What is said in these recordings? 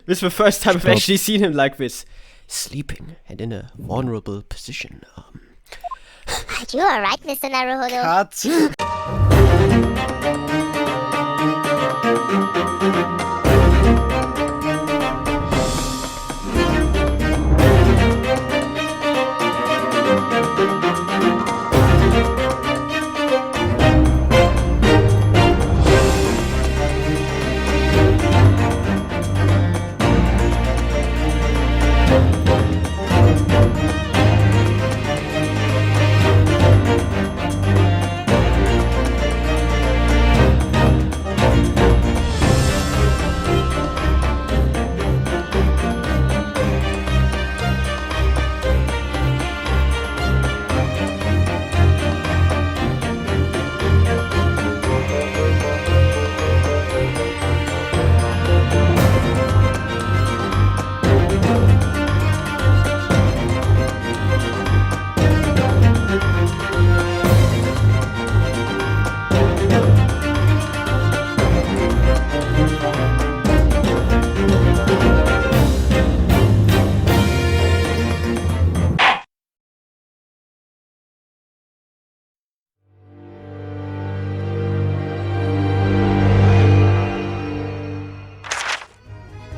This is the first time I've actually seen him like this. Sleeping and in a vulnerable position. Are you alright, Mr. Naruhodo? Cut.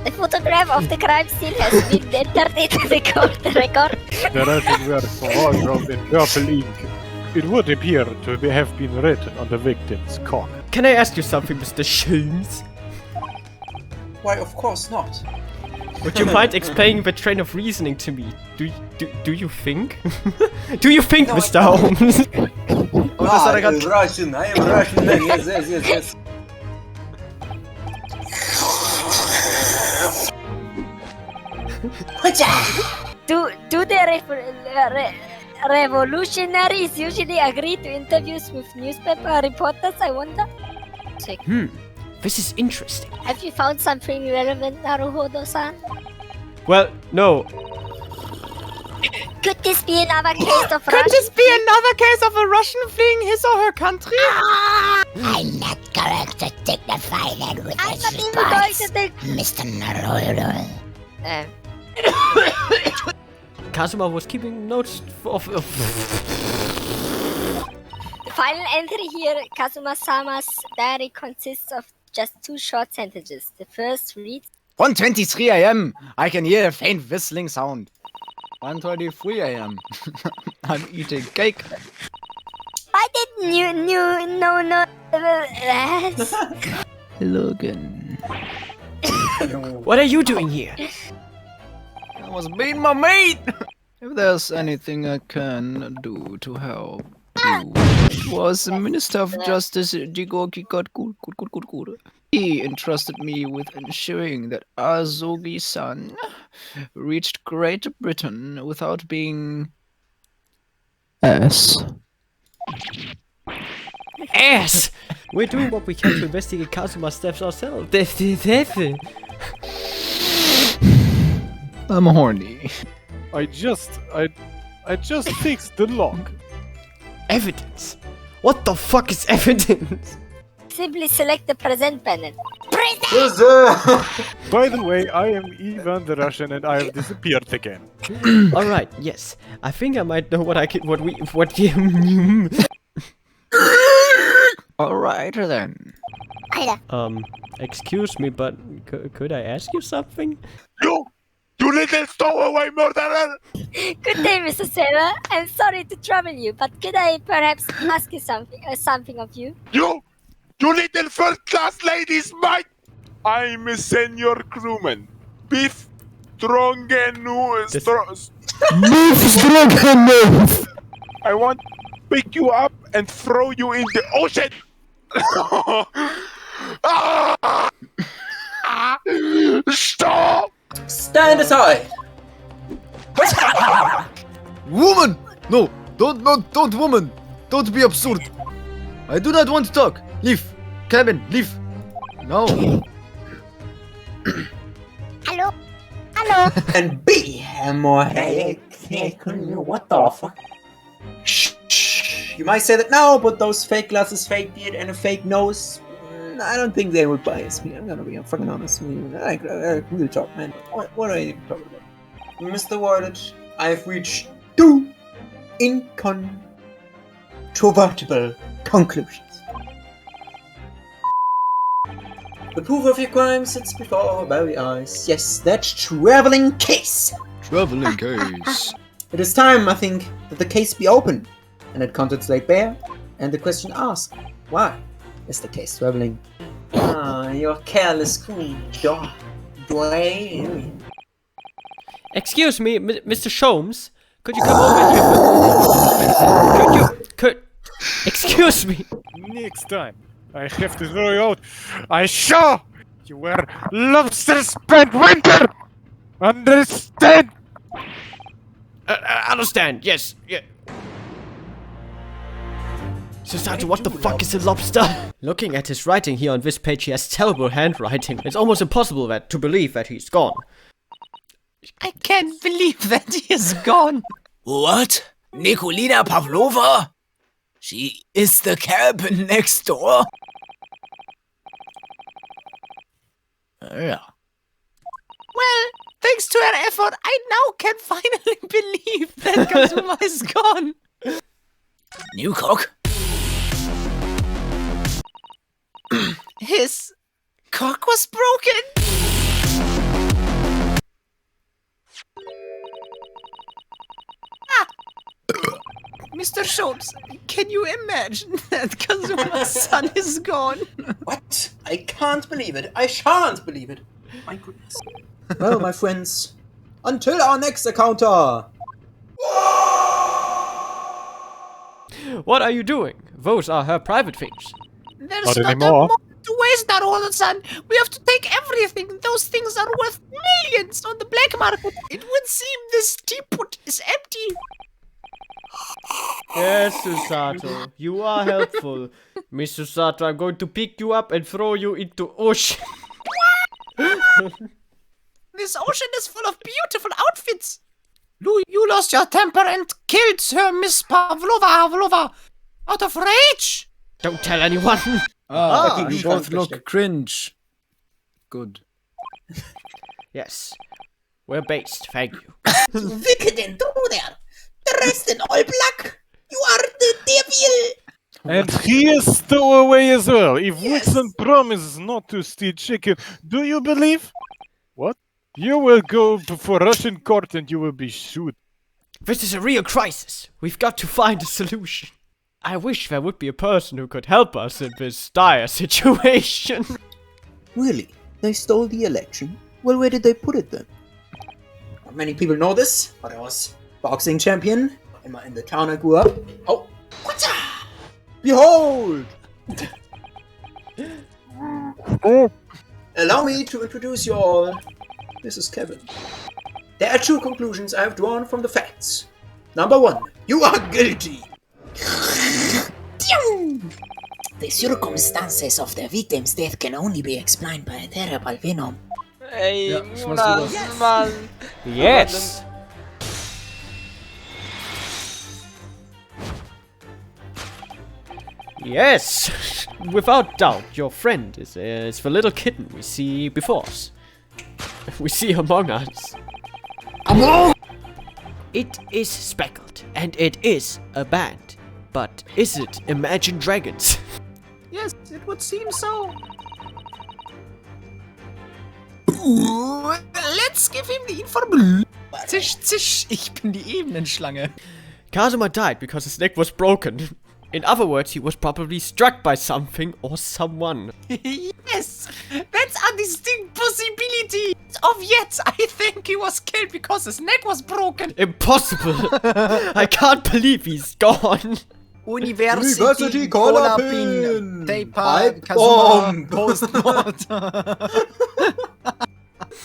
The photograph of the crime scene has been entered into the court record. The writing works was wrote in purple ink. It would appear to have been written on the victim's cock. Can I ask you something, Mr. Sholmes? Why, of course not. Would you mind explaining the train of reasoning to me? Do you think? Do you think, No, Mr. Holmes? Russian, I am Russian man, yes. Do the revolutionaries usually agree to interviews with newspaper reporters, I wonder? Check. This is interesting. Have you found something relevant, Naruhodo-san? Well, no. Could this be another case of Could this be another case of a Russian fleeing his or her country? I'm not going to dignify that with I'm his not even going response, to think. Mr. Naruto. Kazuma was keeping notes of The final entry here, Kazuma-sama's diary consists of just 2 short sentences. The first reads, 1:23 a.m. I can hear a faint whistling sound. 1:23 a.m. I'm eating cake. why didn't you know Logan. What are you doing here? I was being my mate! If there's anything I can do to help you, it was the Minister of Justice Jigoki Good. He entrusted me with ensuring that Azogi-san reached Great Britain without being... ass. Ass! We're doing what we can to investigate Kazuma's steps ourselves. I'm horny. I just fixed the lock. Evidence? What the fuck is evidence? simply select the present panel. By the way, I am Ivan the Russian and I have disappeared again. Alright, yes. I think I might know what Alright then. Alter. Excuse me, but could I ask you something? You little stowaway murderer! Good day, Mr. Sailor. I'm sorry to trouble you, but could I perhaps ask you something of you? You little first-class ladies, mate! I'm a senior crewman. Beef Stroganoff. Beef Stroganoff! I want to pick you up and throw you in the ocean! Stop! Stand aside! Woman! No! Don't woman! Don't be absurd! I do not want to talk! Leave! Cabin, leave! No! Hello? Hello? And be more. Hey, what the fuck? Shh. You might say that now, but those fake glasses, fake beard, and a fake nose. I don't think they would bias me. I'm gonna be fucking honest with you. Real talk, man. What are you talking about? Mr. Wardage, I've reached 2 incontrovertible conclusions. The proof of your crime sits before our very eyes. Yes, that traveling case. Traveling case. It is time, I think, that the case be opened and its contents laid bare, and the question asked: why is the case traveling? Ah, your careless queen, Dwayne. Excuse me, Mr. Sholmes, could you come over here? Excuse me. Next time, I have to throw you out. I sure you were lobster spent winter. Understand? Understand, yes, yeah. Susato, what the fuck is a lobster? Looking at his writing here on this page, he has terrible handwriting. It's almost impossible to believe that he's gone. I can't believe that he is gone. What? Nikolina Pavlova? She is the cabin next door? Yeah. Well, thanks to her effort, I now can finally believe that Kazuma is gone. New cock? His cock was broken. Mr. Sholmes, can you imagine that Kazuma's son is gone? What? I can't believe it. I shan't believe it. My goodness. Well, my friends, until our next encounter. What are you doing? Those are her private things. There's Not not anymore. a moment to waste now, old son. We have to take everything. Those things are worth millions on the black market. It would seem this teapot is empty. Yes, Susato, you are helpful. Miss Susato, I'm going to pick you up and throw you into ocean. This ocean is full of beautiful outfits. Lou, you lost your temper and killed her, Miss Pavlova, out of rage. Don't tell anyone. You both look cringe. Good. Yes, we're based, thank you. Wicked intruder! Dressed in all black! You are the devil! And he is stowaway as well. If Wilson promises not to steal chicken, do you believe? What? You will go before Russian court and you will be shot. This is a real crisis. We've got to find a solution. I wish there would be a person who could help us in this dire situation. Really? They stole the election? Well, where did they put it then? Not many people know this, but I was boxing champion in the town I grew up. Oh, what's up? Behold! Allow me to introduce you all. This is Kevin. There are 2 conclusions I have drawn from the facts. Number 1, you are guilty. The circumstances of the victim's death can only be explained by a terrible venom. Ey, Ja, Jonas, Mann. Yes. Yes, without doubt, your friend is the little kitten we see before us. We see among us. It is speckled, and it is a band. But is it Imagine Dragons? Yes, it would seem so. Let's give him the information. Zisch, zisch, ich bin die Ebenenschlange. Kazuma died because his neck was broken. In other words, he was probably struck by something or someone. Yes, that's a distinct possibility. Of yet, I think he was killed because his neck was broken. Impossible! I can't believe he's gone. University Cola Pin. Pin. Paper, Pipe Kazuma, bomb. Postmortem.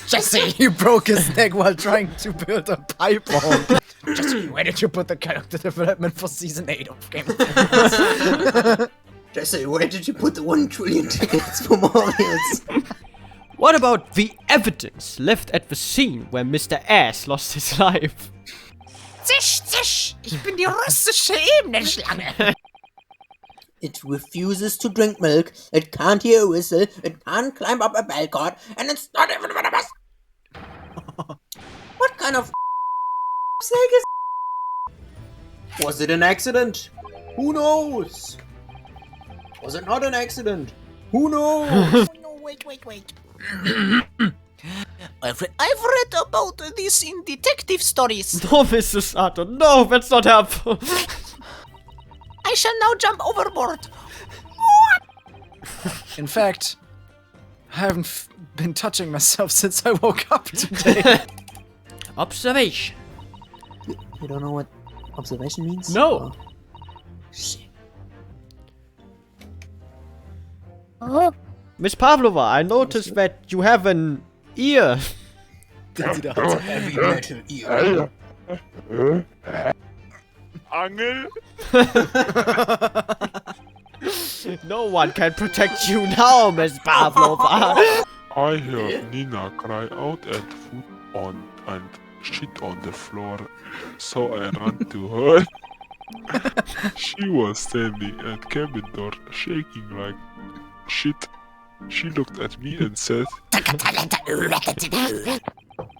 Jesse, you broke his neck while trying to build a pipe bomb. Jesse, where did you put the character development for season 8 of Game of Thrones? Jesse, where did you put the 1 trillion tickets for Marius? What about the evidence left at the scene where Mr. Ass lost his life? Zisch, zisch, ich bin die russische Ebenenschlange. It refuses to drink milk, it can't hear a whistle, it can't climb up a balcony, and it's not even venomous! What kind of snake is? Was it an accident? Who knows? Was it not an accident? Who knows? No, wait. I've read about this in detective stories. No, Mr. Sato, no, that's not helpful. I shall now jump overboard. In fact, I haven't been touching myself since I woke up today. Observation. You don't know what observation means? No. Oh. Shit. Miss Pavlova, I noticed that you have an ear. Heavy metal ear. Angel? No one can protect you now, Miss Pavlova. I heard Nina cry out and food on and shit on the floor, so I ran to her. She was standing at cabin door, shaking like shit. She looked at me and said,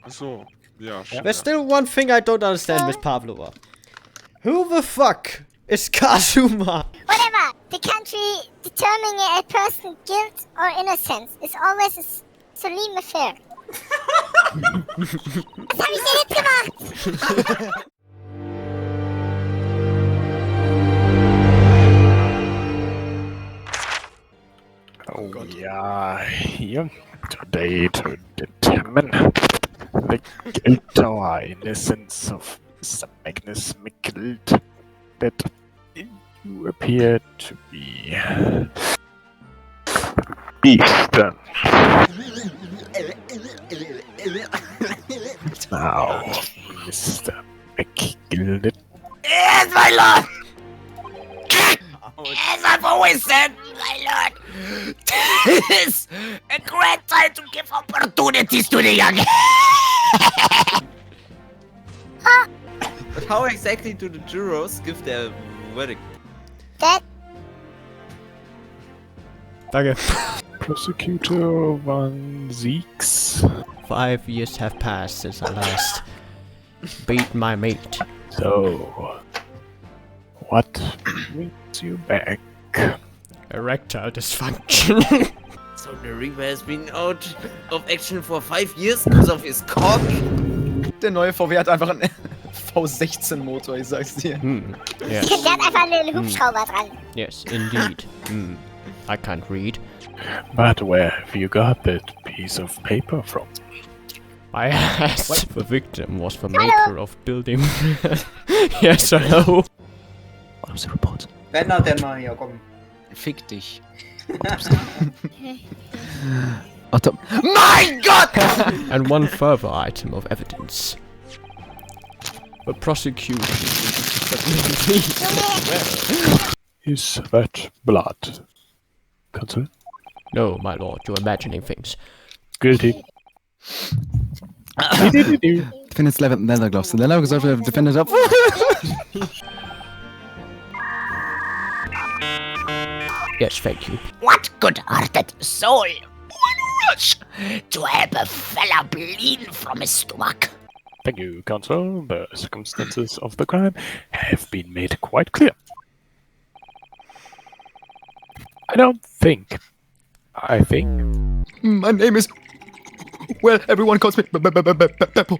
so, yeah, There's still one thing I don't understand, Miss Pavlova. Who the fuck is Kazuma? Whatever. The country determining a person's guilt or innocence is always a solemn affair. Was hab ich denn jetzt gemacht? We are here today to determine the guilt or innocence of Mr. Magnus Mikkeldt, that you appear to be Eastern. Now, Mr. Mikkeldt. Yes, my lord! As I've always said, my lord, this is a great time to give opportunities to the young. But how exactly do the jurors give their verdict? That Danke. Prosecutor Van Zieks. 5 years have passed since I last beat my mate. So, what brings you back? Erectile dysfunction. So the Reaper has been out of action for 5 years because of his cock. Der neue VW hat einfach einen V16-Motor, ich sag's dir. Yes, der hat einfach einen Hubschrauber dran. yes, indeed. I can't read. But where have you got that piece of paper from? I asked the victim was the maker of building. Yes, hello. What was the report? Wenn er denn mal hier, komm. Fick dich. My God! And one further item of evidence. The prosecution. Is that blood? Counsel? No, my lord, you're imagining things. Guilty. Defendant's leather gloves. The leather gloves of the defendant up. Yes, thank you. What good-hearted soul would wish to help a fella bleed from his stomach? Thank you, counsel. The circumstances of the crime have been made quite clear. I think. My name is... Well, everyone calls me Beppo.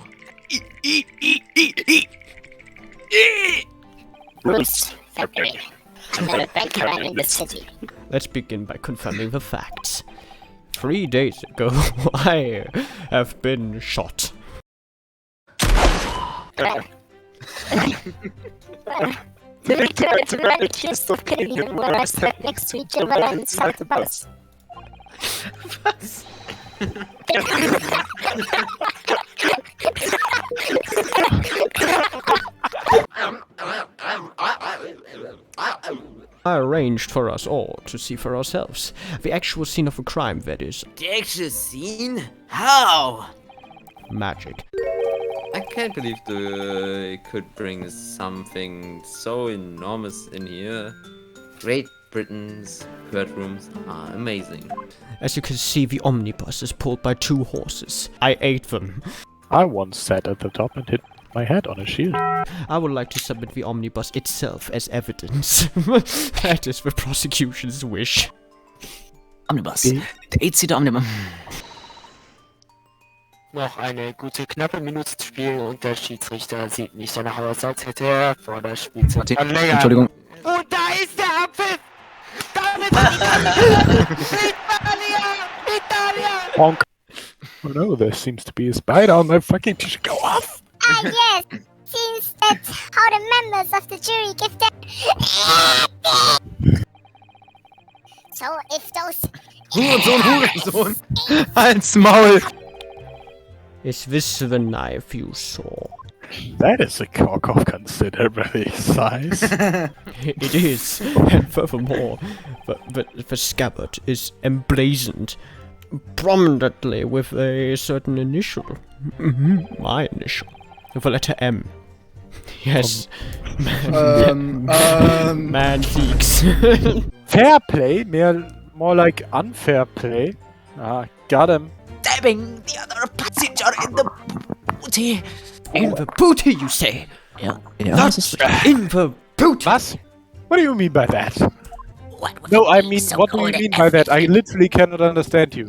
Bruce Factory. Another bank run in the city. Let's begin by confirming the facts. 3 days ago, I have been shot. The victims were accused of killing him were arrested next to each other and south the bus. I arranged for us all to see for ourselves. The actual scene of a crime, that is. The actual scene? How? Magic. I can't believe they could bring something so enormous in here. Great Britain's courtrooms are amazing. As you can see, the omnibus is pulled by 2 horses. I ate them. I once sat at the top and hit my head on a shield. I would like to submit the omnibus itself as evidence. That is the prosecution's wish. Omnibus. Der 8-Seater Omnibus. Noch eine gute knappe Minute zu spielen und der Schiedsrichter sieht nicht danach aus, als hätte er vor der Spielzeit verlängert. Entschuldigung. Und da ist der Abpfiff! Damit Italia! Honk. Oh no, there seems to be a spider on my fucking t-shirt. Go off! Ah, yes. Seems that's how the members of the jury give their... So if those... Hurensohn! Halt's Maul! Is this the knife you saw? That is a cock of considerable size. It is, and furthermore, the scabbard is emblazoned prominently with a certain initial. My initial. With the letter M. Yes. Man seeks. Fair play? More like unfair play. Ah, got him. Stabbing the other passenger in the booty. In the booty, you say? Ja, Not in the booty. Was? What do you mean by that? What would No, I be mean, so what do you good mean by that? I literally cannot understand you.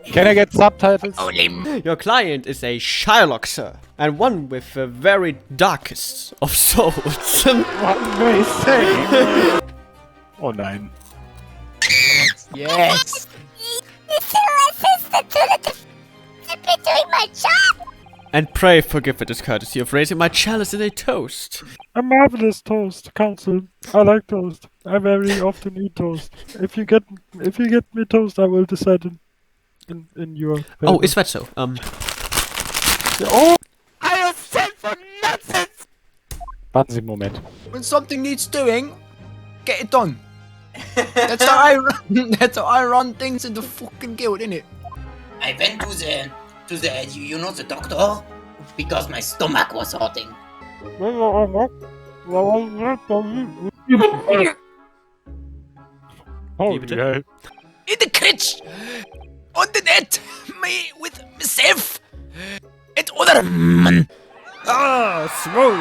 Can I get subtitles? Only Your client is a Shylock, sir, and one with the very darkest of souls. One may say. Oh nein. Yes! This assistant to the simply doing my job! And pray forgive the discourtesy of raising my chalice in a toast. A marvelous toast, Council. I like toast. I very often eat toast. If you get me toast, I will decide in your favor. Oh, is that so? Oh! I was sent for nonsense! Warten Sie einen Moment. When something needs doing, get it done. That's how I run things in the fucking guild, innit? I went to the you know the doctor because my stomach was hurting. Oh yeah. In the kitchen, on the net, me with myself and other man. Ah, smoke!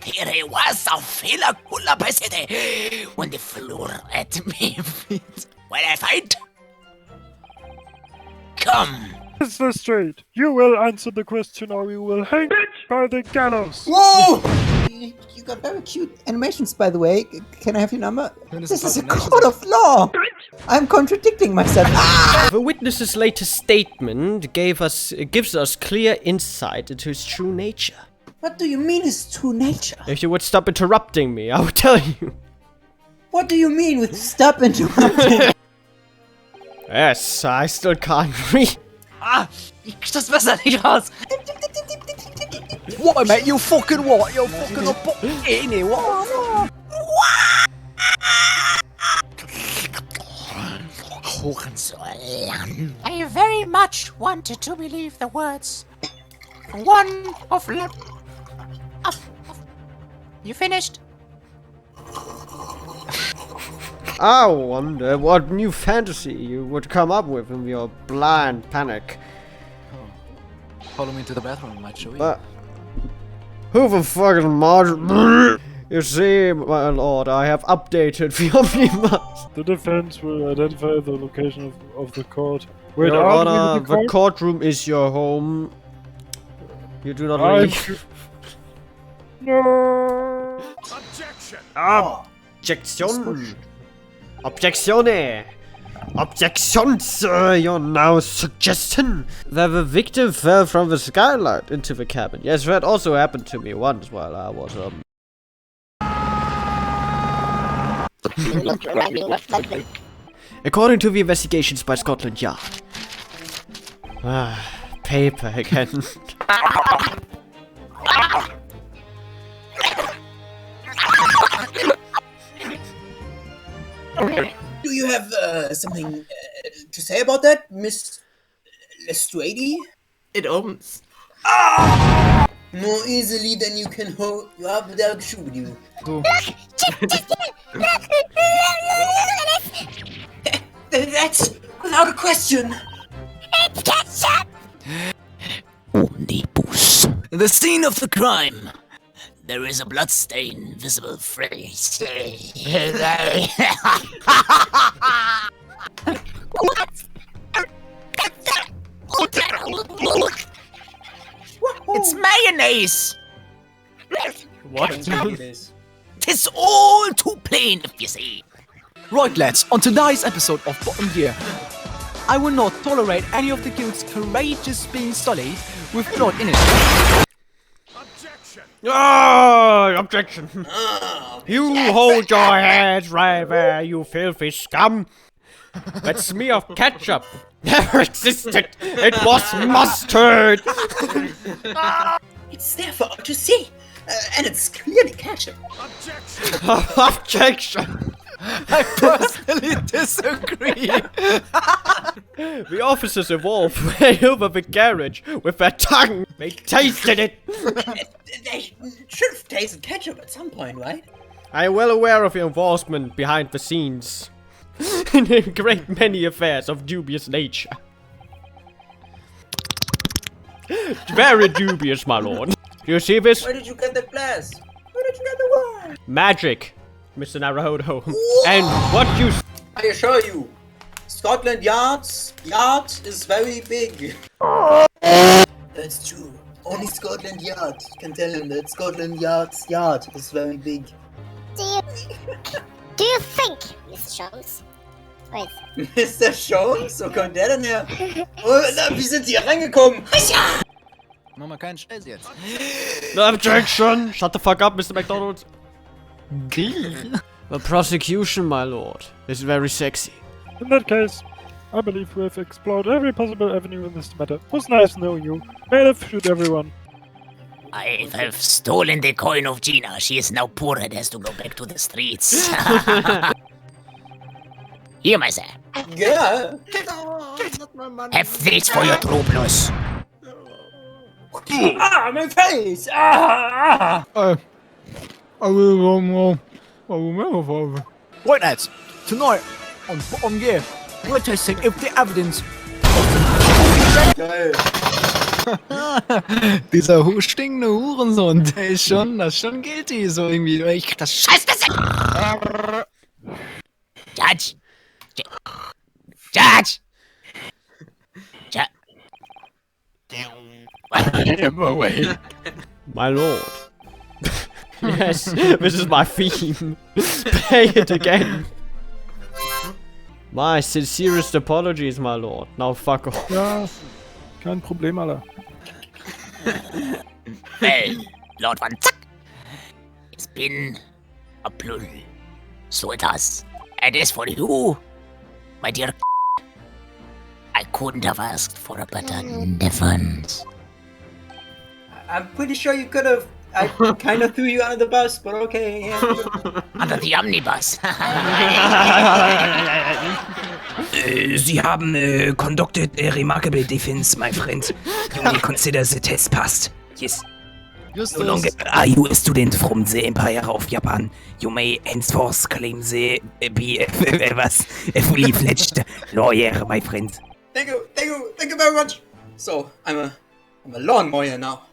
Here he was auf Fehler Kullerpassete und the floor at me feet. What I find? Come. Mr. Straight, you will answer the question or you will hang by the gallows. Whoa! You got very cute animations, by the way. Can I have your number? This is a court of law! I'm contradicting myself. The witness's latest statement gives us clear insight into his true nature. What do you mean his true nature? If you would stop interrupting me, I would tell you. What do you mean with stop interrupting? Yes, I still can't read. Ah! Ich krieg das Messer nicht raus! What, mate? You fucking what? You're fucking a innit? What? I very much wanted to believe the words. One of You finished? I wonder what new fantasy you would come up with in your blind panic. Follow me to the bathroom, I might show you. But who the fucking margin? You see, my lord, I have updated the omnibus. The defense will identify the location of the court. Wait, Your are we Honor, in the court? courtroom is your home. You do not I'm- leave. No. Objection! Objectione! Objection, sir! You're now suggesting that the victim fell from the skylight into the cabin. Yes, that also happened to me once while I was, According to the investigations by Scotland Yard. Ah, paper again. Do you have something to say about that, Miss less 280? It opens. More easily than you can hold you up without shoot you. So. That's without a question. It's Ketchup! Omnibus. The scene of the crime. There is a bloodstain visible freeze. It's mayonnaise. What? Tis all too plain, if you see. Right, lads, on today's episode of Bottom Gear, I will not tolerate any of the guilds courageous being sullied with blood in it. Oh, objection. You hold your heads right there, you filthy scum. That smear of ketchup never existed. It was mustard. It's there for all to see. And it's clearly ketchup. Objection. I personally disagree. The officers involved ran over the garage with their tongue. They tasted it. They should have tasted ketchup at some point, right? I am well aware of your involvement behind the scenes in a great many affairs of dubious nature. Very dubious, my lord. You see this? Where did you get the glass? Where did you get the wine? Magic, Mr. Naruhodo. And what you... I assure you, Scotland Yard is very big. That's true. Only Scotland Yard can tell him that Scotland Yard's yard is very big. Do you think, Mr. Sholmes? Wait. Mr. Sholmes? Wo kommt der denn her? Oh, na, wie sind Sie hier reingekommen? Mach mal keinen Stress jetzt. No objection! Shut the fuck up, Mr. McDonald. The prosecution, my lord, is very sexy. In that case, I believe we have explored every possible avenue in this matter. It was nice knowing you. May have shoot everyone. I have stolen the coin of Gina. She is now poor and has to go back to the streets. Here, my sir. Yeah. Have this for your troubles. Ah, my face! Ah! I will remember. Right, lads, tonight on Bottom Gear, we're testing if the evidence Geil. Dieser stinkende Hurensohn, der ist schon guilty, so irgendwie. Ich krieg das Scheißdessert! Judge! Judge! My lord. Yes, this is my theme. Play it again. My sincerest apologies, my lord. Now fuck off. Ja, kein Problem, Alter. Well, Lord Van Zack, it's been a pleasure. So it has. And as for you, my dear, I couldn't have asked for a better difference. I'm pretty sure you could have. I kind of threw you under the bus, but okay. Yeah. Under the omnibus. Sie haben conducted a remarkable defense, my friend. You may consider the test passed. Yes. No longer are you a student from the Empire of Japan. You may henceforth claim the be a fully-fledged lawyer, my friend. Thank you very much. So I'm a lawnmower now.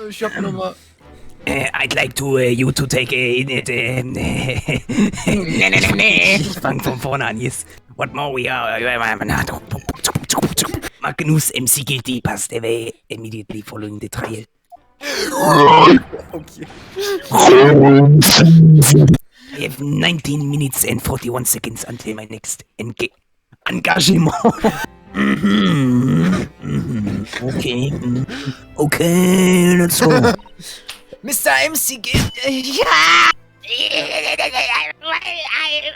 Ich hab nochmal. I'd like you to take Ich fang von vorne an, yes. What more we are... Magnus MC Guilty passed away immediately following the trial. Okay. I have 19 minutes and 41 seconds until my next engagement. Okay, let's go. Mr. MC Yeah!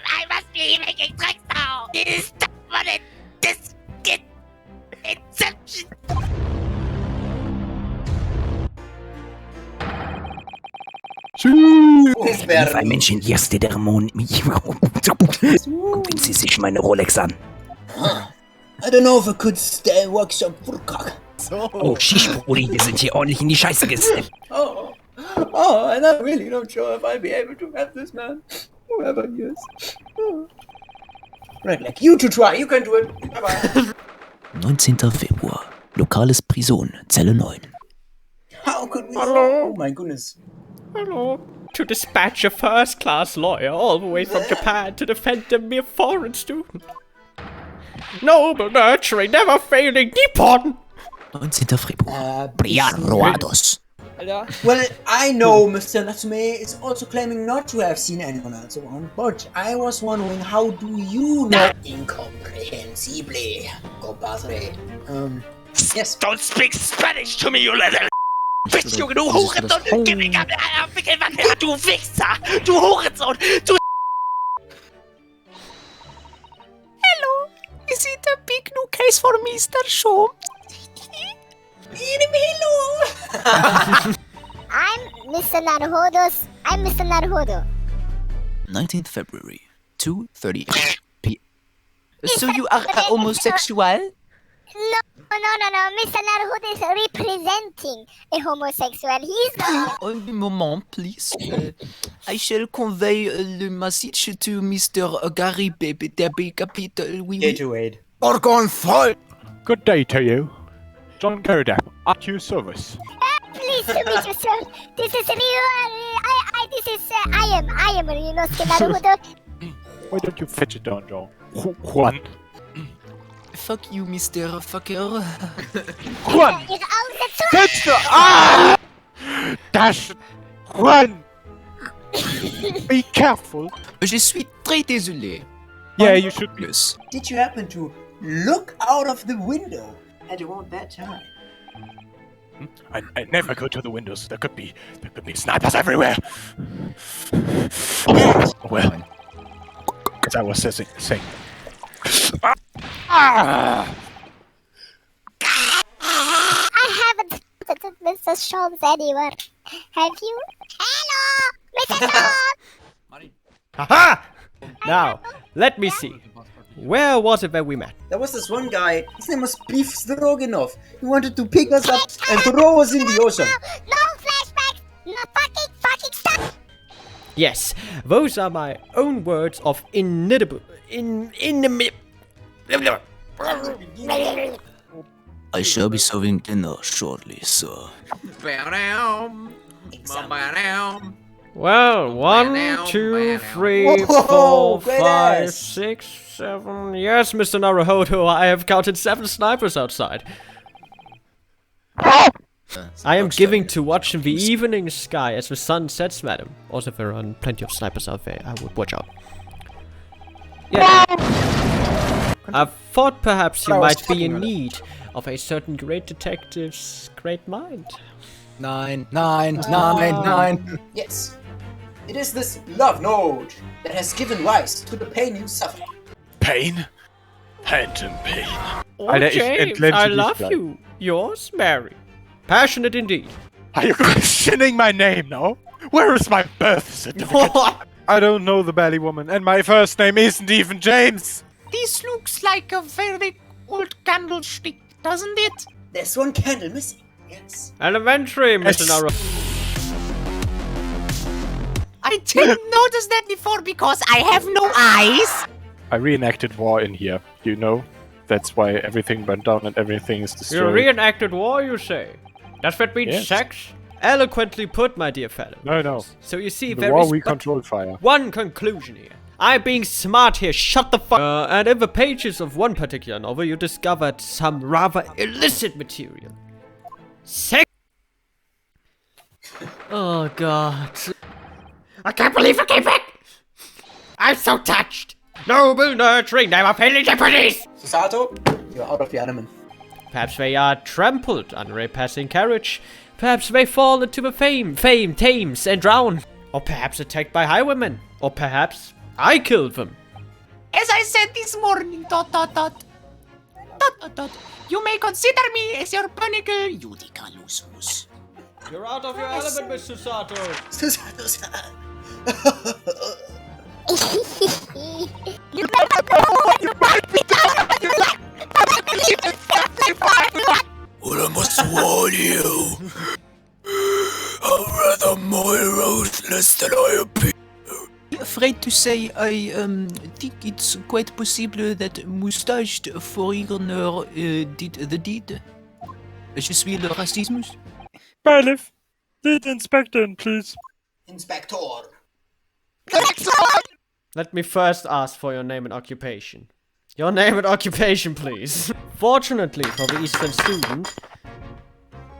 I must be making tricks now! Stop it! This get inception! Who's I mentioned yesterday, Ramon. Gucken Sie sich meine Rolex an. I don't know if I could stay workshop Burkak. Oh, shish, Brudi, wir sind hier ordentlich in die Scheiße gesteppt. And I'm really not sure if I'll be able to have this man, whoever he is. Right, like you to try, you can do it. Bye-bye. 19. Februar. Lokales Prison, Zelle 9. How could we? Hello? Oh my goodness. Hello. To dispatch a first-class lawyer all the way from Japan to defend a mere foreign student. Noble, nurturing, never failing Nippon! 19. Februar. Briaroados. Well, I know Mr. Natsume is also claiming not to have seen anyone else around, but I was wondering, how do you know? Incomprehensible, compadre. Yes. Don't speak Spanish to me, you little bitch, Junge, du Hurensohn! Gib mir du Wichser! Du Hurensohn! Du... Hello, is it a big new case for Mr. Sholmes? I'm Mr. Naruhodo's. I'm Mr. Naruhodo. 19th February, 2:30 p.m. So you are homosexual? No. Mr. Naruhodo is representing a homosexual. He's not. Un moment, please. I shall convey the message to Mr. Gary Baby, der Capital. Gatorade. Orgon voll! Good day to you. John Gerda, at your service. Please to meet you, sir. This is I am Ryunosuke Naruhodo. Why don't you fetch it down, John? Juan. Fuck you, Mr. Fucker. Juan! Is all the Fetch the... Ah! Dash! Juan! Be careful. Je suis très désolé. Yeah, you should be. Yes. Did you happen to look out of the window at around that time? I never go to the windows. There could be snipers everywhere. Well, as I was saying. I haven't visited Mr. Sholmes anywhere. Have you? Hello, Mr. Sholmes. Haha! Now, let me see. Where was it that we met? There was this one guy, his name was Beef Stroganoff. He wanted to pick us up and throw us in the ocean. No flashbacks. No fucking stuff. Yes, those are my own words of inimitable. I shall be serving dinner shortly, sir. Well, 1, 2, 3, Whoa, 4, great 5, ass. 6, 7. Yes, Mr. Naruhodo, I have counted 7 snipers outside. I am giving to watching the evening sky as the sun sets, madam. Also, there are plenty of snipers out there. I would watch out. Yeah. I thought perhaps you might be in need of a certain great detective's great mind. 9. Yes. It is this love note that has given rise to the pain you suffer. Pain? Phantom pain. Oh, Alter, James, I love you. Yours, Mary. Passionate indeed. Are you questioning my name now? Where is my birth certificate? I don't know the Bally Woman, and my first name isn't even James. This looks like a very old candlestick, doesn't it? There's one candle missing. Yes. Elementary, Mr. Naruhodo. I didn't notice that before because I have no eyes. I reenacted war in here, you know? That's why everything burnt down and everything is You destroyed. reenacted war, you say? Does that mean Yes. sex? Eloquently put, my dear fellow. No. So you see, The there war is we but controlled fire. one conclusion here. I'm being smart here, shut the fuck and in the pages of one particular novel, you discovered some rather illicit material. Sex. Oh god. I can't believe I came back! I'm so touched! Noble, nurturing, never failing Japanese! Susato, you're out of your element. Perhaps they are trampled under a passing carriage. Perhaps they fall into the fame, Thames, and drown. Or perhaps attacked by highwaymen. Or perhaps I killed them. As I said this morning, ... You may consider me as your pinnacle, Judica Lusus. You're out of your element, Mr. Sato. Susato-san. You better know what you might be done. Well, I must warn you. I'm rather more ruthless than I appear. Afraid to say, I think it's quite possible that moustached foreigner did the deed. Je suis le racisme. Bailiff, lead the inspector in, please. Inspector. Let me first ask for your name and occupation. Your name and occupation, please. Fortunately for the Eastern student,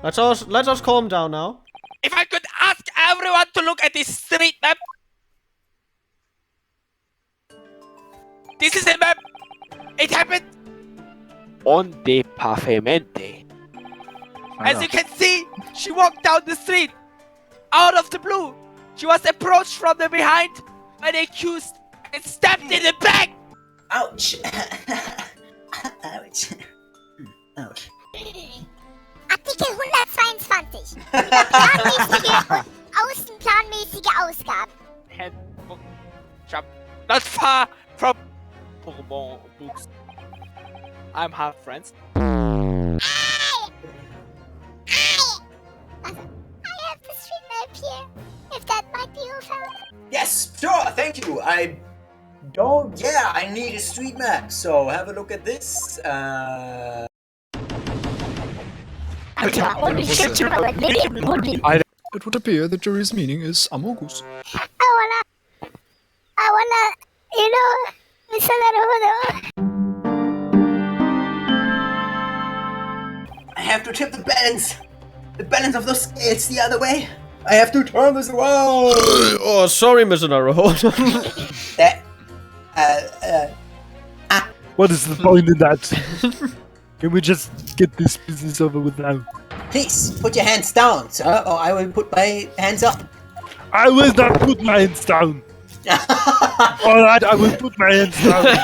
let us calm down now. If I could ask everyone to look at this street map. This is a map. It happened. Onde pavamente. As you can see, she walked down the street. Out of the blue. She was approached from the behind by the accused and stabbed in the back. Ouch. Ouch. Ouch. Artikel 122. Planmäßige und außenplanmäßige Ausgaben. Handbook shop not far from Bourbon books. I'm half French. I have the street map here. If that might be of help. Yes, sure, thank you. I need a street map. So have a look at this. It would appear the jury's meaning is Amogus. I wanna, you know, Mr. Naruto. I have to tip the balance of those scales the other way. I have to turn this around. Oh, sorry, Mr. Naruto. What is the point in that? Can we just get this business over with now? Please, put your hands down, sir, or I will put my hands up. I will not put my hands down. Alright, I will put my hands down.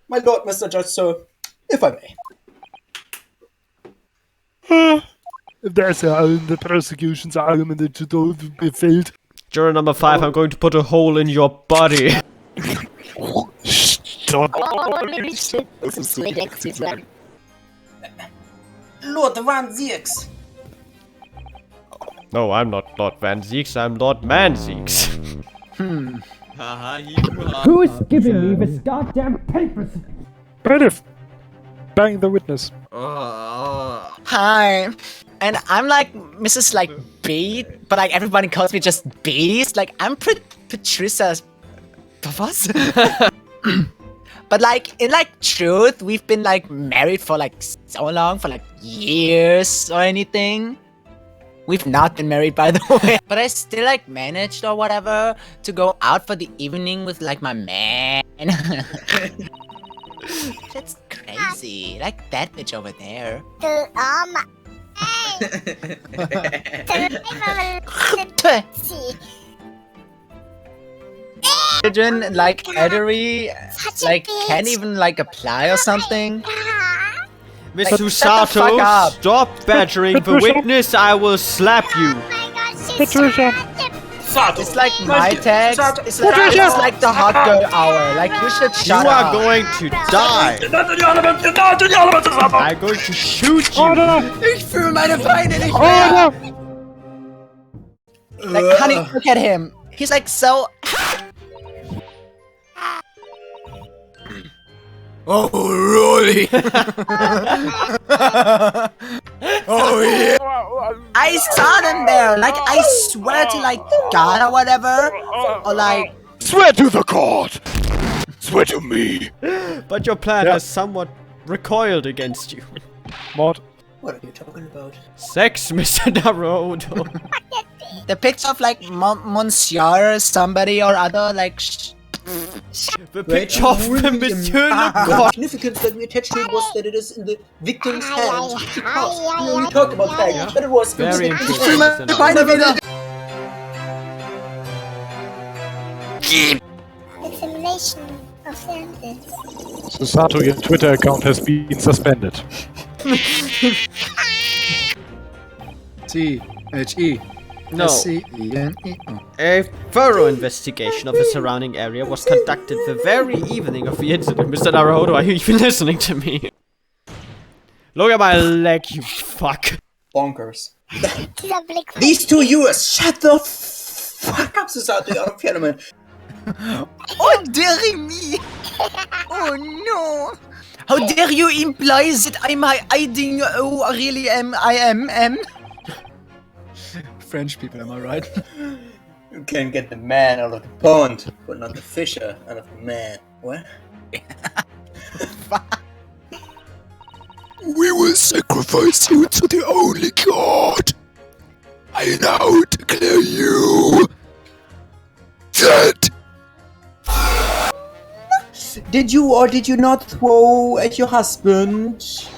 My lord, Mr. Judge, sir, if I may. If there's the prosecution's argument that you don't be failed. Juror number 5, I'm going to put a hole in your body. Stop. Lord Van Zieks. No, I'm not Lord Van Zieks, I'm Lord Man Zieks. Who is giving me this goddamn papers? Bailiff, bang the witness. Hi, and I'm like Mrs. like B, but like everybody calls me just Beast. Like I'm Patricia. What? But like in like truth, we've been like married for like so long, for like years or anything. We've not been married, by the way. But I still like managed or whatever to go out for the evening with like my man. That's crazy. Like that bitch over there. Children like Eddery, like can't even like apply or something. Miss Like, shut the fuck Susato, up. stop badgering the witness, I will slap you. Patricia. It's like my text. It's like the hot girl hour. Like you should shut You up. are going to die. I'm going to shoot you. Ich fühle meine Beine nicht mehr. Like, honey, look at him. He's like so. Oh, really? Oh, yeah. I saw them there. Like, I swear to like God or whatever, or like. Swear to the court! Swear to me! But your plan has somewhat recoiled against you. Mord. What are you talking about? Sex, Mr. Naruto. The picture of like Monsieur somebody or other, like. The picture of the Monsieur Lecoq. The significance that we attached to it was that it is in the victim's hands. Because we talked about that, but it was Very important. important. Mr. Naruto. Examination of the evidence. Susato, your Twitter account has been suspended. T-H-E No. S-C-E-N-E-O. A thorough investigation of the surrounding area was conducted the very evening of the incident. Mr. Naruhodo, are you even listening to me? Look at my leg, you fuck. Bonkers. Dieser Blick von These two US, shut the fuck up, Susato, out of element. Oh, dearie me! Oh no! How dare you imply that I'm hiding? Oh, really am? I am. French people, am I right? You can get the man out of the pond, but not the fisher out of the man. What? We will sacrifice you to the only god. I now declare you dead. Did you or did you not throw at your husband?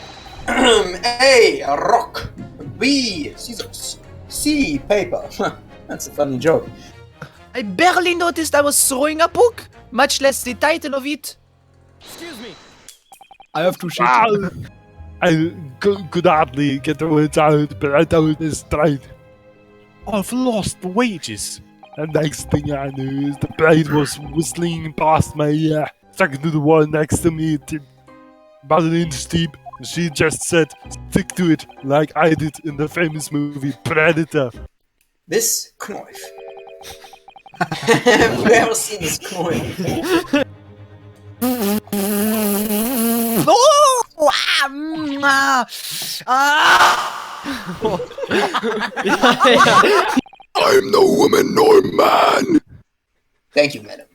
A, a rock. B, scissors. C, paper. That's a funny joke. I barely noticed I was throwing a book, much less the title of it. Excuse me. I have to shit. I could hardly get the words out, but I told this straight. I've lost wages. And next thing I knew is the blade was whistling past me, stuck to the wall next to me, about an inch deep. She just said, stick to it, like I did in the famous movie Predator. This Knife. Have you ever seen this Knife? Oh! I'm no woman nor man. Thank you, madam.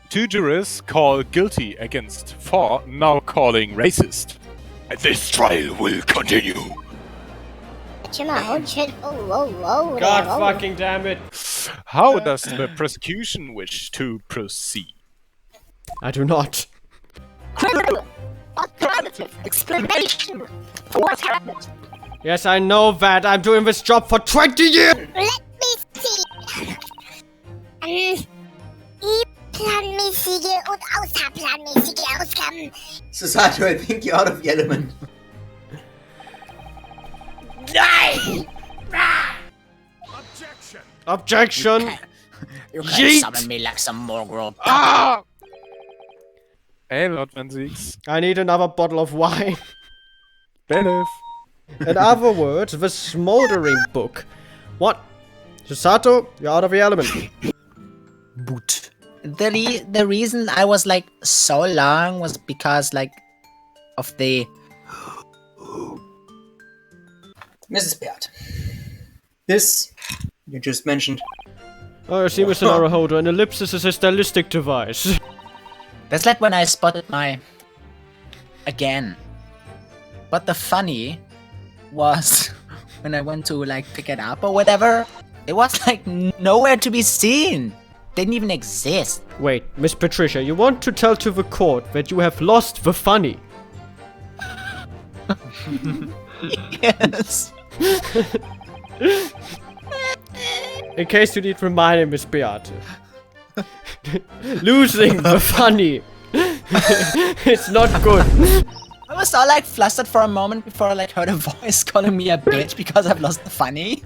Two jurors call guilty against 4 now calling racist. This trial will continue. God fucking damn it. How does the prosecution wish to proceed? I do not. alternative explanation for what happened. Yes, I know that. I'm doing this job for 20 years! Let me see. planmäßige und außerplanmäßige Ausgaben. Susato, I think you're out of the element. Nein! Objection! You can Yeet. summon me like some mongrel. Ah! Hey, Lord Van Six. I need another bottle of wine. Benef. In other words, the smoldering book. What? Susato, you're out of the element. Boot. The reason I was like so long was because like of the Mrs. Beat. This you just mentioned. Oh, you see, Mr. Naruhodo, an ellipsis is a stylistic device. that's like when I spotted my again. But the funny was when I went to like pick it up or whatever, it was like nowhere to be seen. Didn't even exist. Wait, Miss Patricia, you want to tell to the court that you have lost the funny? Yes. In case you need reminding, Miss Beate. Losing the funny. It's not good. I was all like flustered for a moment before I like heard a voice calling me a bitch because I've lost the funny.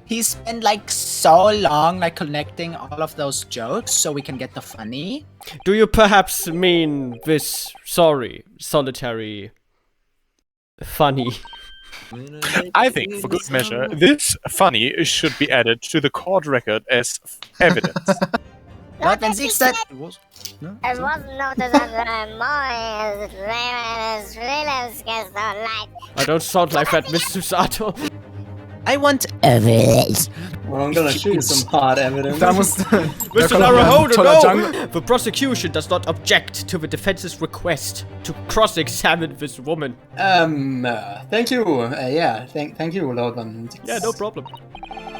He spent like so long like connecting all of those jokes so we can get the funny. Do you perhaps mean this, solitary funny? I think, for good measure, this funny should be added to the court record as evidence. Lord Van Six said It wasn't noted that my thrillers gets not like. I don't sound like that, Miss Susato. I want Evidence. Well, I'm gonna show you some hard evidence. Mr. Naruhodo, no! The prosecution does not object to the defense's request to cross-examine this woman. Thank you. Yeah, thank you, Lord Van Six. Yeah, no problem.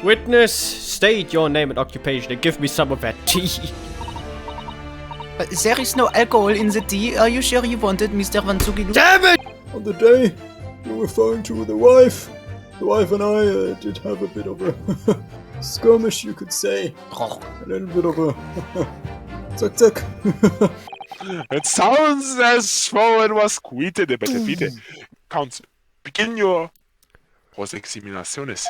Witness, state your name and occupation and give me some of that tea. But there is no alcohol in the tea. Are you sure you want it, Mr. Van Sugilu? Damn it! On the day you're referring to the wife and I did have a bit of a skirmish, you could say. A little bit of a... Zack, zack. It sounds as though it was quite a bit. Count. Begin your examinaciones.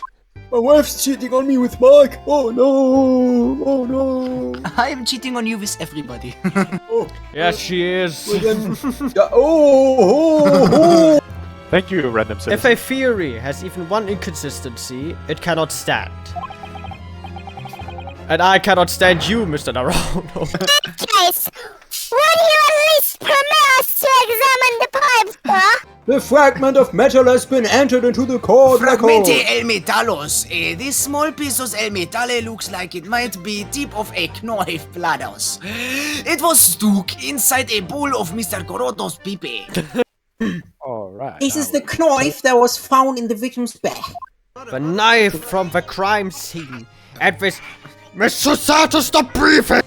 My wife's cheating on me with Mark. Oh no! Oh no! I am cheating on you with everybody. Oh, Yes, she is. well then, yeah, oh. Thank you, random If citizen. a theory has even one inconsistency, it cannot stand. And I cannot stand you, Mr. Naruto. Case, would you at least permit us to examine the pipes, sir? The fragment of metal has been entered into the cord record. Fragmente el metalos. This small piece of el metale looks like it might be tip of a knife bladders. It was stuck inside a bowl of Mr. Goroto's pipe. Alright. This is the knife that was found in the victim's bag. The knife from the crime scene. And this... Mr. Sato, stop breathing!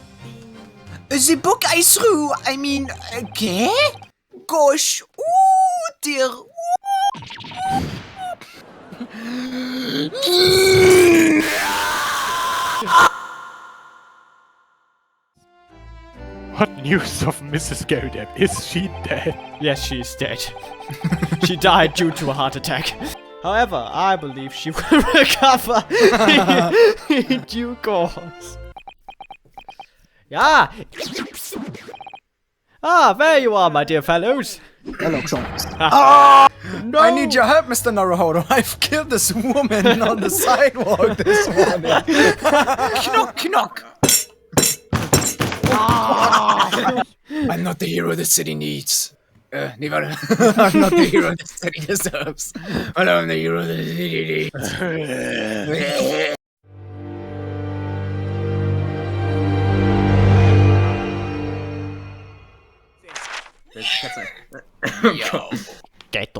The book I threw, I mean, okay? Gosh, ooh, dear. What news of Mrs. Godep? Is she dead? Yes, she is dead. She died due to a heart attack. However, I believe she will recover in due course. Yeah. Ah, there you are, my dear fellows. Hello, Sholmes. No. I need your help, Mr. Naruhodo. I've killed this woman on the sidewalk this morning. Knock, knock. I'm not the hero the city needs. Neither. I'm not the hero the city deserves. But I'm the hero the city needs.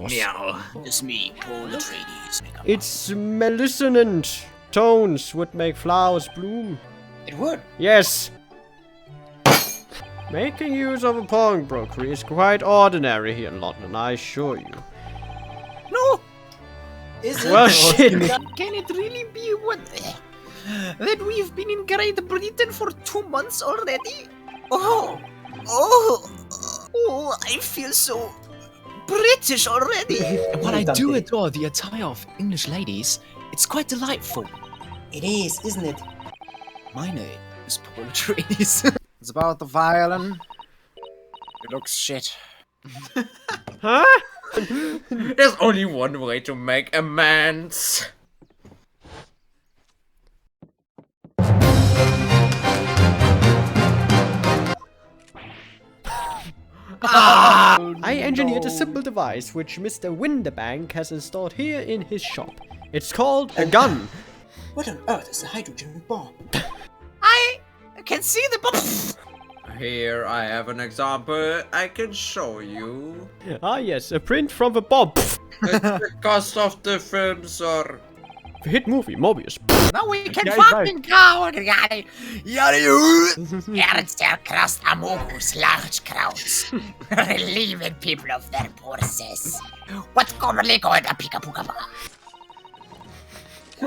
Meow. It's me, Paul Atreides. Its malissonant tones would make flowers bloom. It would. Yes. Making use of a pawnbrokery is quite ordinary here in London, I assure you. No. Is it? Well, shit. Can it really be what? That we've been in Great Britain for 2 months already? Oh, I feel so British already. While I do adore the attire of English ladies, it's quite delightful. It is, isn't it? My name is Paul Atreides. It's about the violin. It looks shit. Huh? There's only one way to make amends. I engineered a simple device which Mr. Winterbank has installed here in his shop. It's called a gun. What on earth is a hydrogen bomb? I can see the bomb. Here I have an example I can show you. Ah yes, a print from the bomb. It's the cost of the film, sir. The hit movie, Mobius. Now we can Yeah, fucking go. Ernster crust amogus large crowds, relieving people of their purses. What's commonly called a pika-puka-puka. Do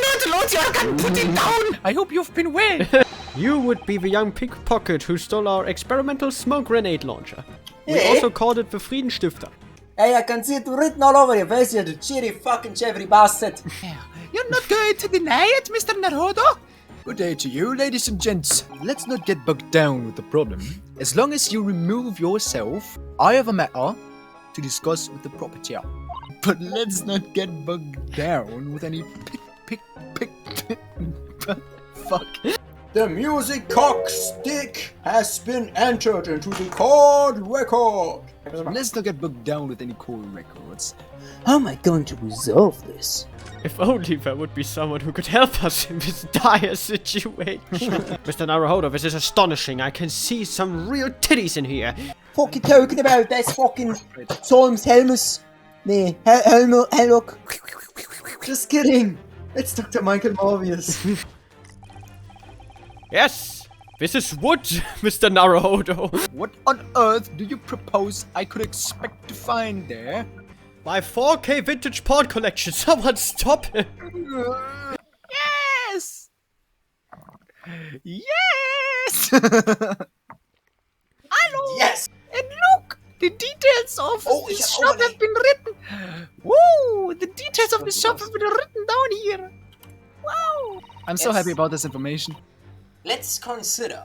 not load your gun, put it down! I hope you've been well. You would be the young pickpocket who stole our experimental smoke grenade launcher. We Hey. also called it the Friedenstifter. Hey, I can see it written all over your face, you cheery fucking chevy bastard. You're not going to deny it, Mr. Naruhodo? Good day to you, ladies and gents. Let's not get bogged down with the problem. As long as you remove yourself, I have a matter to discuss with the proprietor. But let's not get bogged down with any pick. Fuck. The music cock stick has been entered into the chord record. Let's not get bogged down with any chord records. How am I going to resolve this? If only there would be someone who could help us in this dire situation. Mr. Naruhodo, this is astonishing. I can see some real titties in here. Fucking talking about this fucking Sholmes Helmus. Nee, Helmut. Just kidding. It's Dr. Michael Morbius. Yes, this is wood, Mr. Naruhodo. What on earth do you propose I could expect to find there? My 4K vintage porn collection. Someone stop him. Yes! Yes! Yes! And look! The details of the yeah, shop overlay. have been written! Woo! The details of the shop have been written down here! Wow! I'm so Yes. happy about this information. Let's consider.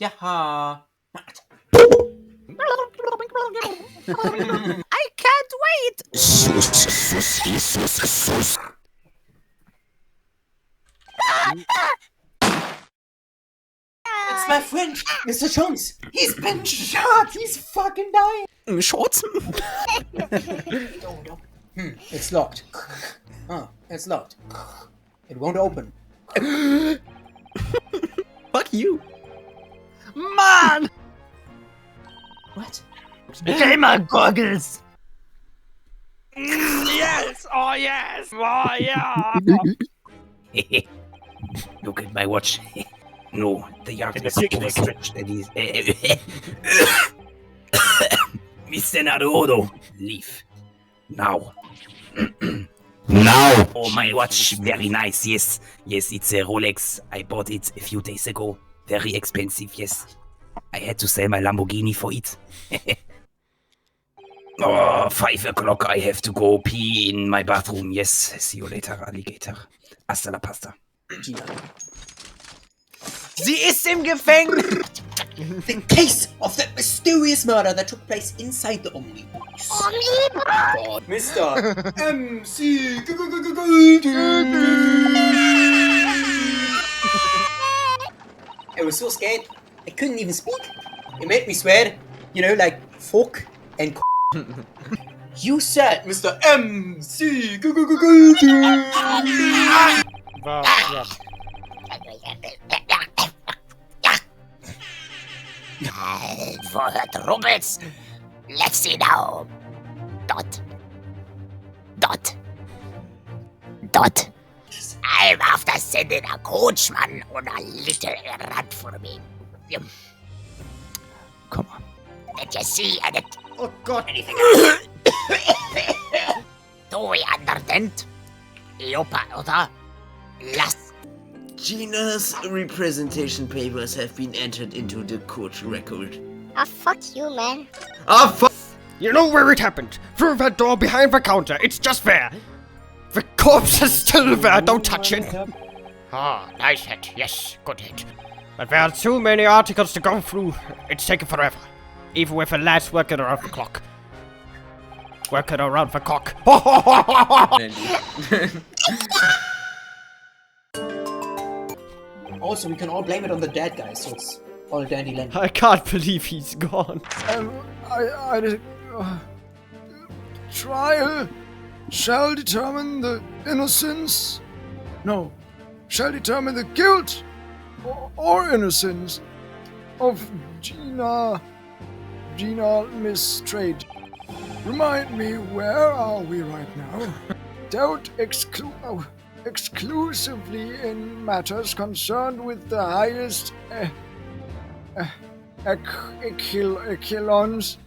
Yaha. I can't wait! It's my friend, Mr. Sholmes. He's been shot. He's fucking dying. Shorts? It's locked. It's locked. It won't open. Fuck you. Man! What? Gamer goggles! Yes! Oh yes! Oh yeah! Look at my watch. No, the yard is overstretched. It is. Mr. Naruto, leave. Now. Now! Oh, my watch, very nice, yes. Yes, it's a Rolex. I bought it a few days ago. Very expensive, yes. I had to sell my Lamborghini for it. Oh, 5 o'clock, I have to go pee in my bathroom. Yes, see you later, alligator. Hasta la pasta. Sie ist im Gefängnis! The case of that mysterious murder that took place inside the omnibus. God, Mr. MC. I was so scared, I couldn't even speak. It made me swear, you know, like fuck and You said, Mr. MC. For her trumpets. Let's see now. Dot. I'm after sending a coachman on a little errand for me. Come on. Did you see anything? Oh god. Anything? Do we understand? Leoparda. Last. Gina's representation papers have been entered into the court record. Ah, fuck you, man. Ah, fuck! You know where it happened. Through that door behind the counter. It's just there. The corpse is still there. Don't touch it. Ah, nice hit. Yes, good hit. But there are too many articles to go through. It's taken forever. Even with the lads working around the clock. Working around the cock. Also, we can all blame it on the dead guy, so it's all dandy land. I can't believe he's gone. Trial shall determine the innocence. No, shall determine the guilt or innocence of Gina Miss Trade. Remind me, where are we right now? Dealt exclusively in matters concerned with the highest echelons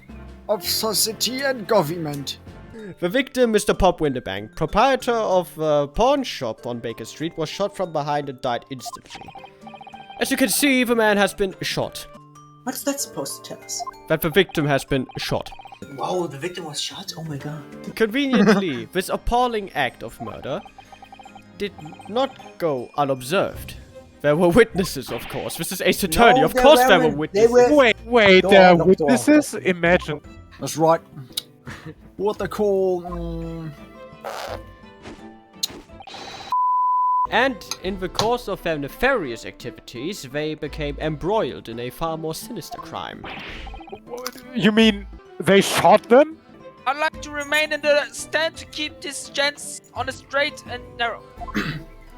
of society and government. The victim, Mr. Pop Winterbank, proprietor of a pawn shop on Baker Street, was shot from behind and died instantly. As you can see, the man has been shot. What's that supposed to tell us? That the victim has been shot. Wow, the victim was shot? Oh my god. Conveniently, this appalling act of murder did not go unobserved. There were witnesses, of course. This is Ace Attorney. No, of course there were witnesses. Wait, there are witnesses? Imagine. That's right. What they call... And in the course of their nefarious activities, they became embroiled in a far more sinister crime. You mean they shot them? I'd like to remain in the stand to keep this gents on a straight and narrow.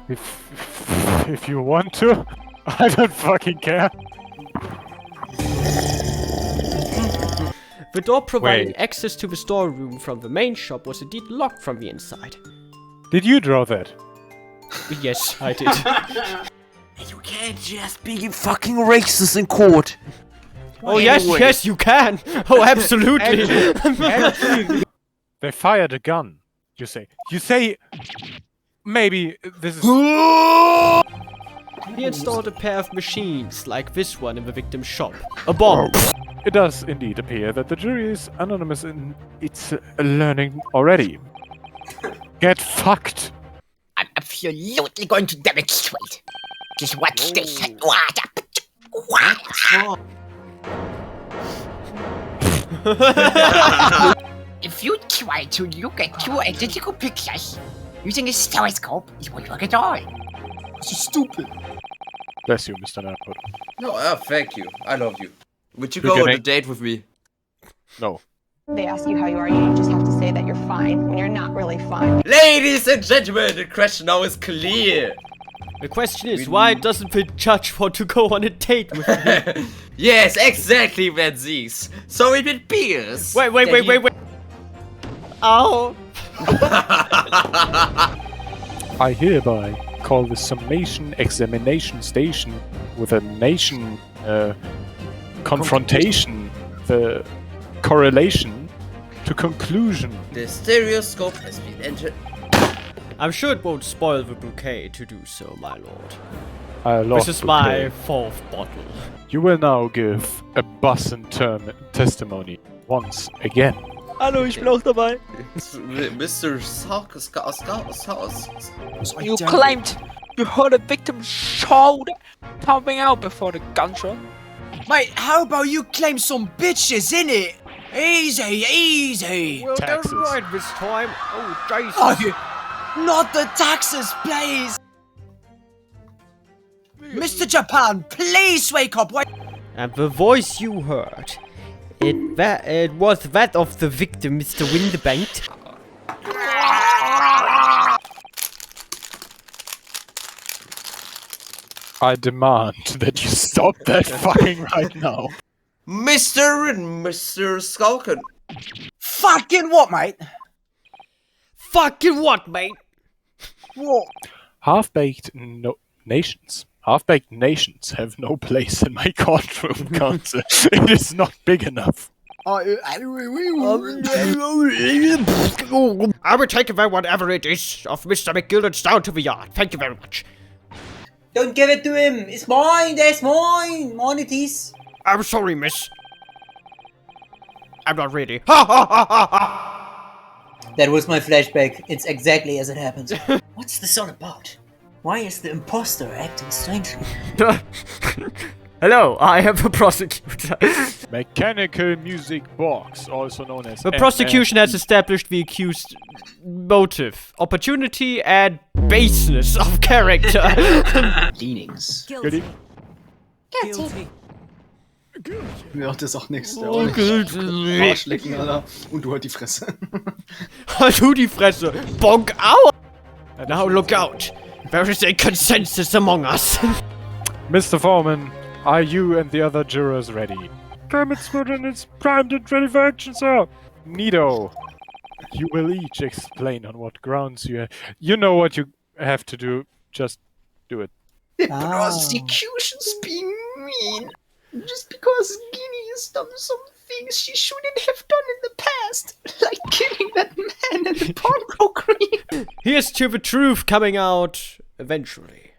If you want to, I don't fucking care. The door providing Wait. access to the storeroom from the main shop was indeed locked from the inside. Did you draw that? Yes, I did. You can't just be fucking racist in court. Oh yes, you can. Oh, absolutely. Actually, they fired a gun. You say maybe this is... He installed a pair of machines, like this one in the victim's shop. A bomb. It does indeed appear that the jury is anonymous in its learning already. Get fucked! I'm absolutely going to demonstrate. Just watch this. If you try to look at two identical pictures using a stereoscope, it won't work at all. This is stupid. Bless you, Mr. Nerdpod. No, thank you. I love you. Would you You're go on gonna- a date with me? No. They ask you how you are, you just have to say that you're fine when you're not really fine. Ladies and gentlemen, the question now is clear. The question is, why doesn't the judge want to go on a date with me? Yes, exactly, Vanzies. So it appears. Wait. Ow. I hereby call the summation examination station with a nation confrontation, the correlation to conclusion. The stereoscope has been entered. I'm sure it won't spoil the bouquet to do so, my lord. I lost This is bouquet. my fourth bottle. You will now give a bus and term testimony once again. Hallo, ich bin auch dabei. Mr. Sarkis. You claimed you heard a victim's shoulder pumping out before the gunshot. Mate, how about you claim some bitches, innit? Easy, easy. Well, they're right this time. Oh, Jesus. Oh, not the taxes, please. Mr. Japan, please wake up. Wait. And the voice you heard, it was that of the victim, Mr. Windebank. I demand that you stop that fucking right now. Mr. and Mr. Skulkin. Fucking what, mate? Fucking what, mate? What? Half-baked nations. Half-baked nations have no place in my courtroom, counsel. It is not big enough. I will take away whatever it is of Mr. McGillen's down to the yard. Thank you very much. Don't give it to him. It's mine. That's mine. Mine it is. I'm sorry, miss. I'm not ready. Ha ha ha ha ha! That was my flashback. It's exactly as it happened. What's this all about? Why is the imposter acting strangely? Hello, I am the prosecutor. Mechanical music box, also known as... The prosecution has established the accused motive, opportunity, and baseness of character. Leanings. Guilty. Guilty. Ja, der sagt nichts. Der Oh, auch nicht. Arschlecken, Alter. Und du halt die Fresse. Halt du die Fresse. Bonk, au! Now look out. There is a consensus among us. Mr. Foreman, are you and the other jurors ready? Permit Squadron is primed and ready for action, sir. Neato, you will each explain on what grounds you know what you have to do. Just do it. The prosecution's being mean. Just because Guinea has done some things she shouldn't have done in the past. Like killing that man at the pawnbrokery. Here's to the truth coming out eventually.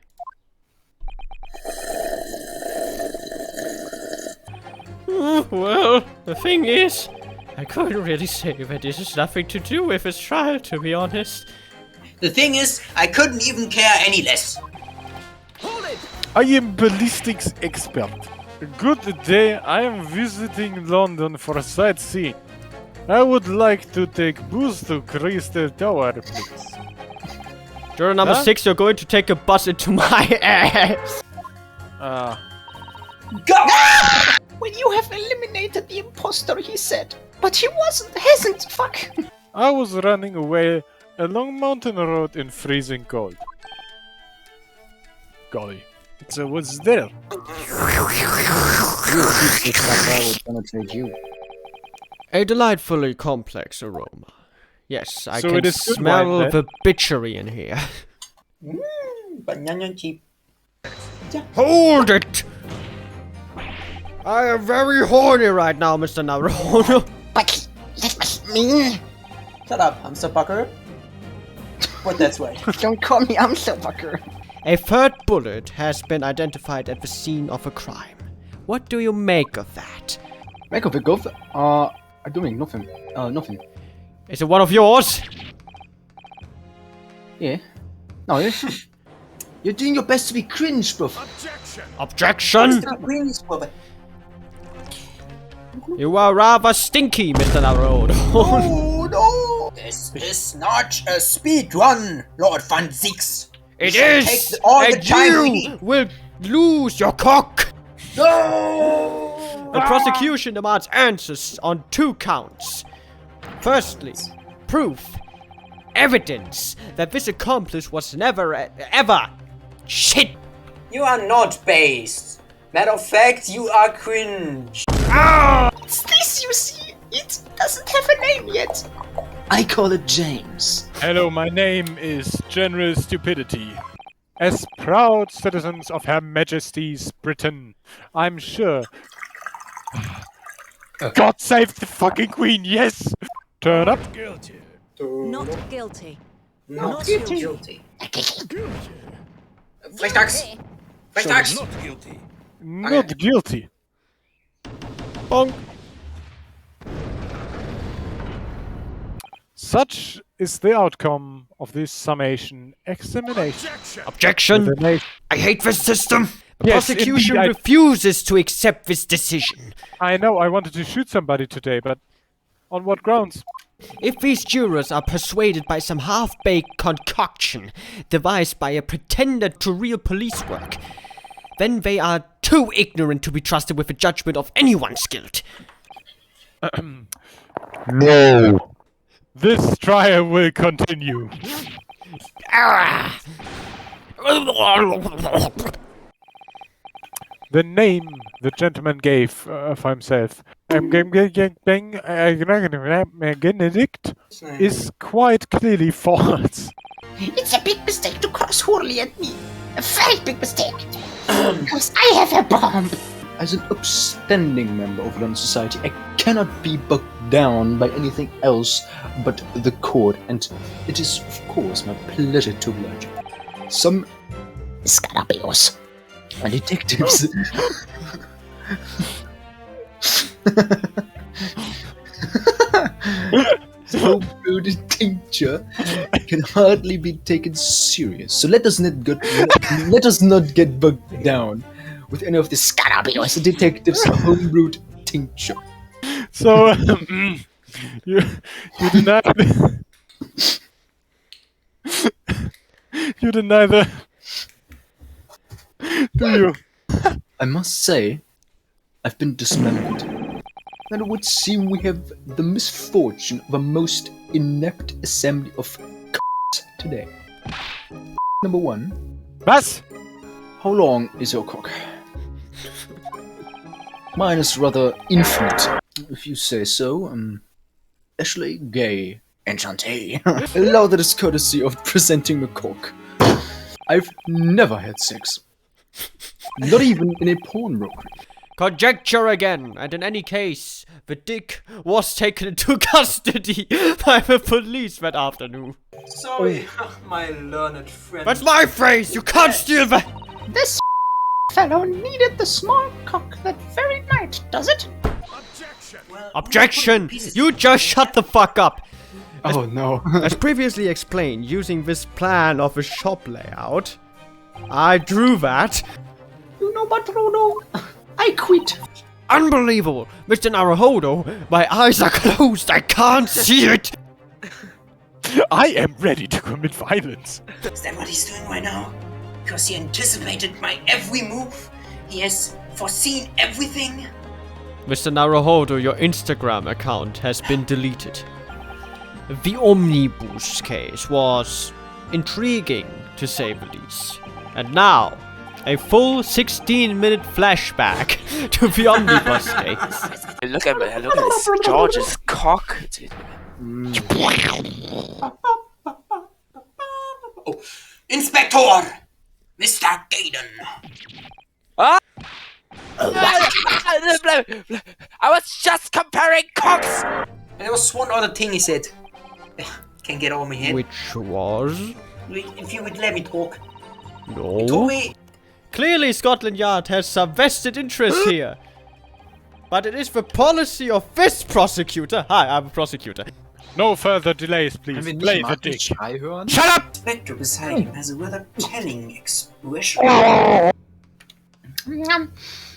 Well, the thing is, I couldn't really say that this has nothing to do with his trial, to be honest. The thing is, I couldn't even care any less. I am ballistics expert. Good day, I am visiting London for sightseeing. I would like to take bus to Crystal Tower, please. Juror number 6, you're going to take a bus into my ass. Go! When you have eliminated the imposter, he said. But he hasn't, fuck. I was running away along mountain road in freezing cold. Golly, it was there. A delightfully complex aroma. Yes, I So can it is good smell wine, the bitchery in here. Banana chip. Hold it! I am very horny right now, Mr. Naruto. But that was me. Shut up, hamster fucker. but that's right. Don't call me Amselbacker. A third bullet has been identified at the scene of a crime. What do you make of that? Make of it, Gov. I don't make nothing. Nothing. Is it one of yours? Yeah. No, yeah. You're doing your best to be cringe, bro. Objection! You are rather stinky, Mr. Naruto. Oh no! This is not a speed run, Lord Van Six. It is! And you will lose your cock! No! The prosecution demands answers on 2 counts. Firstly, proof, evidence that this accomplice was never ever shit. You are not based. Matter of fact, you are cringe. It's this, you see. It doesn't have a name yet. I call it James. Hello, my name is General Stupidity. As proud citizens of Her Majesty's Britain, I'm sure. God save the fucking Queen, yes! Turn up. Guilty. Not guilty. Not guilty. Rechtstags. Rechtstags. Not guilty. Not guilty. Bonk. Such is the outcome of this summation examination. Objection! I hate this system! The Yes, prosecution indeed, refuses to accept this decision. I know I wanted to shoot somebody today, but on what grounds? If these jurors are persuaded by some half-baked concoction devised by a pretender to real police work, then they are too ignorant to be trusted with the judgment of anyone skilled. No. This trial will continue. The name the gentleman gave for himself, Benedict, is quite clearly false. It's a big mistake to cross Hurley at me. A very big mistake. Because I have a bomb. As an upstanding member of London society, I cannot be bogged down by anything else but the court, and it is, of course, my pleasure to oblige you. Some Scarabeos. My detectives. So brewed tincture can hardly be taken serious. So let us not get bogged down with any of the Scarabeos detectives' homebrewed tincture. So you deny you deny the. Do you? I must say, I've been dismembered. And it would seem we have the misfortune of a most inept assembly of today. Number 1. Was? How long is your cock? Mine is rather infinite, if you say so. Ashley Gay. Enchanté. Allow the discourtesy of presenting the cock. I've never had sex. Not even in a pawnbroker. Conjecture again, and in any case, the dick was taken into custody by the police that afternoon. Sorry, my learned friend. That's my phrase! You can't steal that! This fellow needed the small cock that very night, does it? Objection! You just shut the fuck up! Oh no. As previously explained, using this plan of a shop layout, I drew that. You know what, Rodo? I quit. Unbelievable! Mr. Naruhodo, my eyes are closed, I can't see it! I am ready to commit violence. Is that what he's doing right now? Because he anticipated my every move? He has foreseen everything? Mr. Naruhodo, your Instagram account has been deleted. The Omnibus case was intriguing, to say the least. And now, a full 16-minute flashback to the Omnibus case. Look at this George's cock. Oh, Inspector! Mr. Gaydon! I was just comparing cocks! And there was one other thing he said. Can't get over my head. Which was? If you would let me talk. No. Told me. Clearly Scotland Yard has some vested interest here. But it is the policy of this prosecutor. Hi, I'm a prosecutor. No further delays, please. Können wir Play nicht the Martin dick. Schrei hören? Shut up! Spectre beside him has a rather telling expression.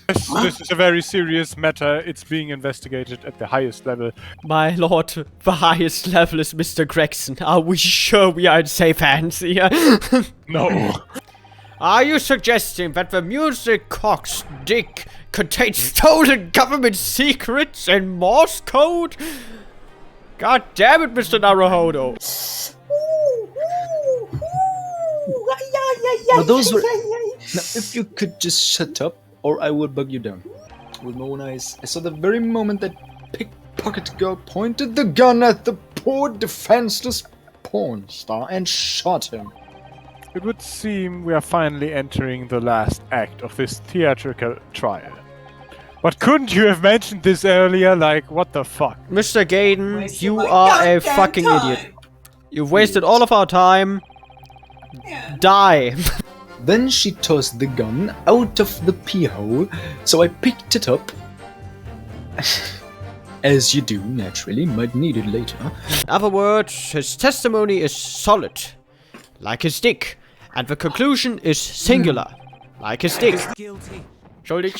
This is a very serious matter. It's being investigated at the highest level. My lord, the highest level is Mr. Gregson. Are we sure we are in safe hands here? No. Are you suggesting that the music Cox dick contains stolen government secrets and Morse code? God damn it, Mr. Naruhodo. Now those were... Now, if you could just shut up, or I will bug you down. With my own eyes, I saw the very moment that pickpocket girl pointed the gun at the poor defenseless porn star and shot him. It would seem we are finally entering the last act of this theatrical trial. But couldn't you have mentioned this earlier? Like, what the fuck? Mr. Gaiden, you are a fucking idiot. You've wasted all of our time. Die. Then she tossed the gun out of the pee hole, so I picked it up. As you do, naturally, might need it later. In other words, his testimony is solid, like his dick, and the conclusion is singular, like his dick. Schuldig.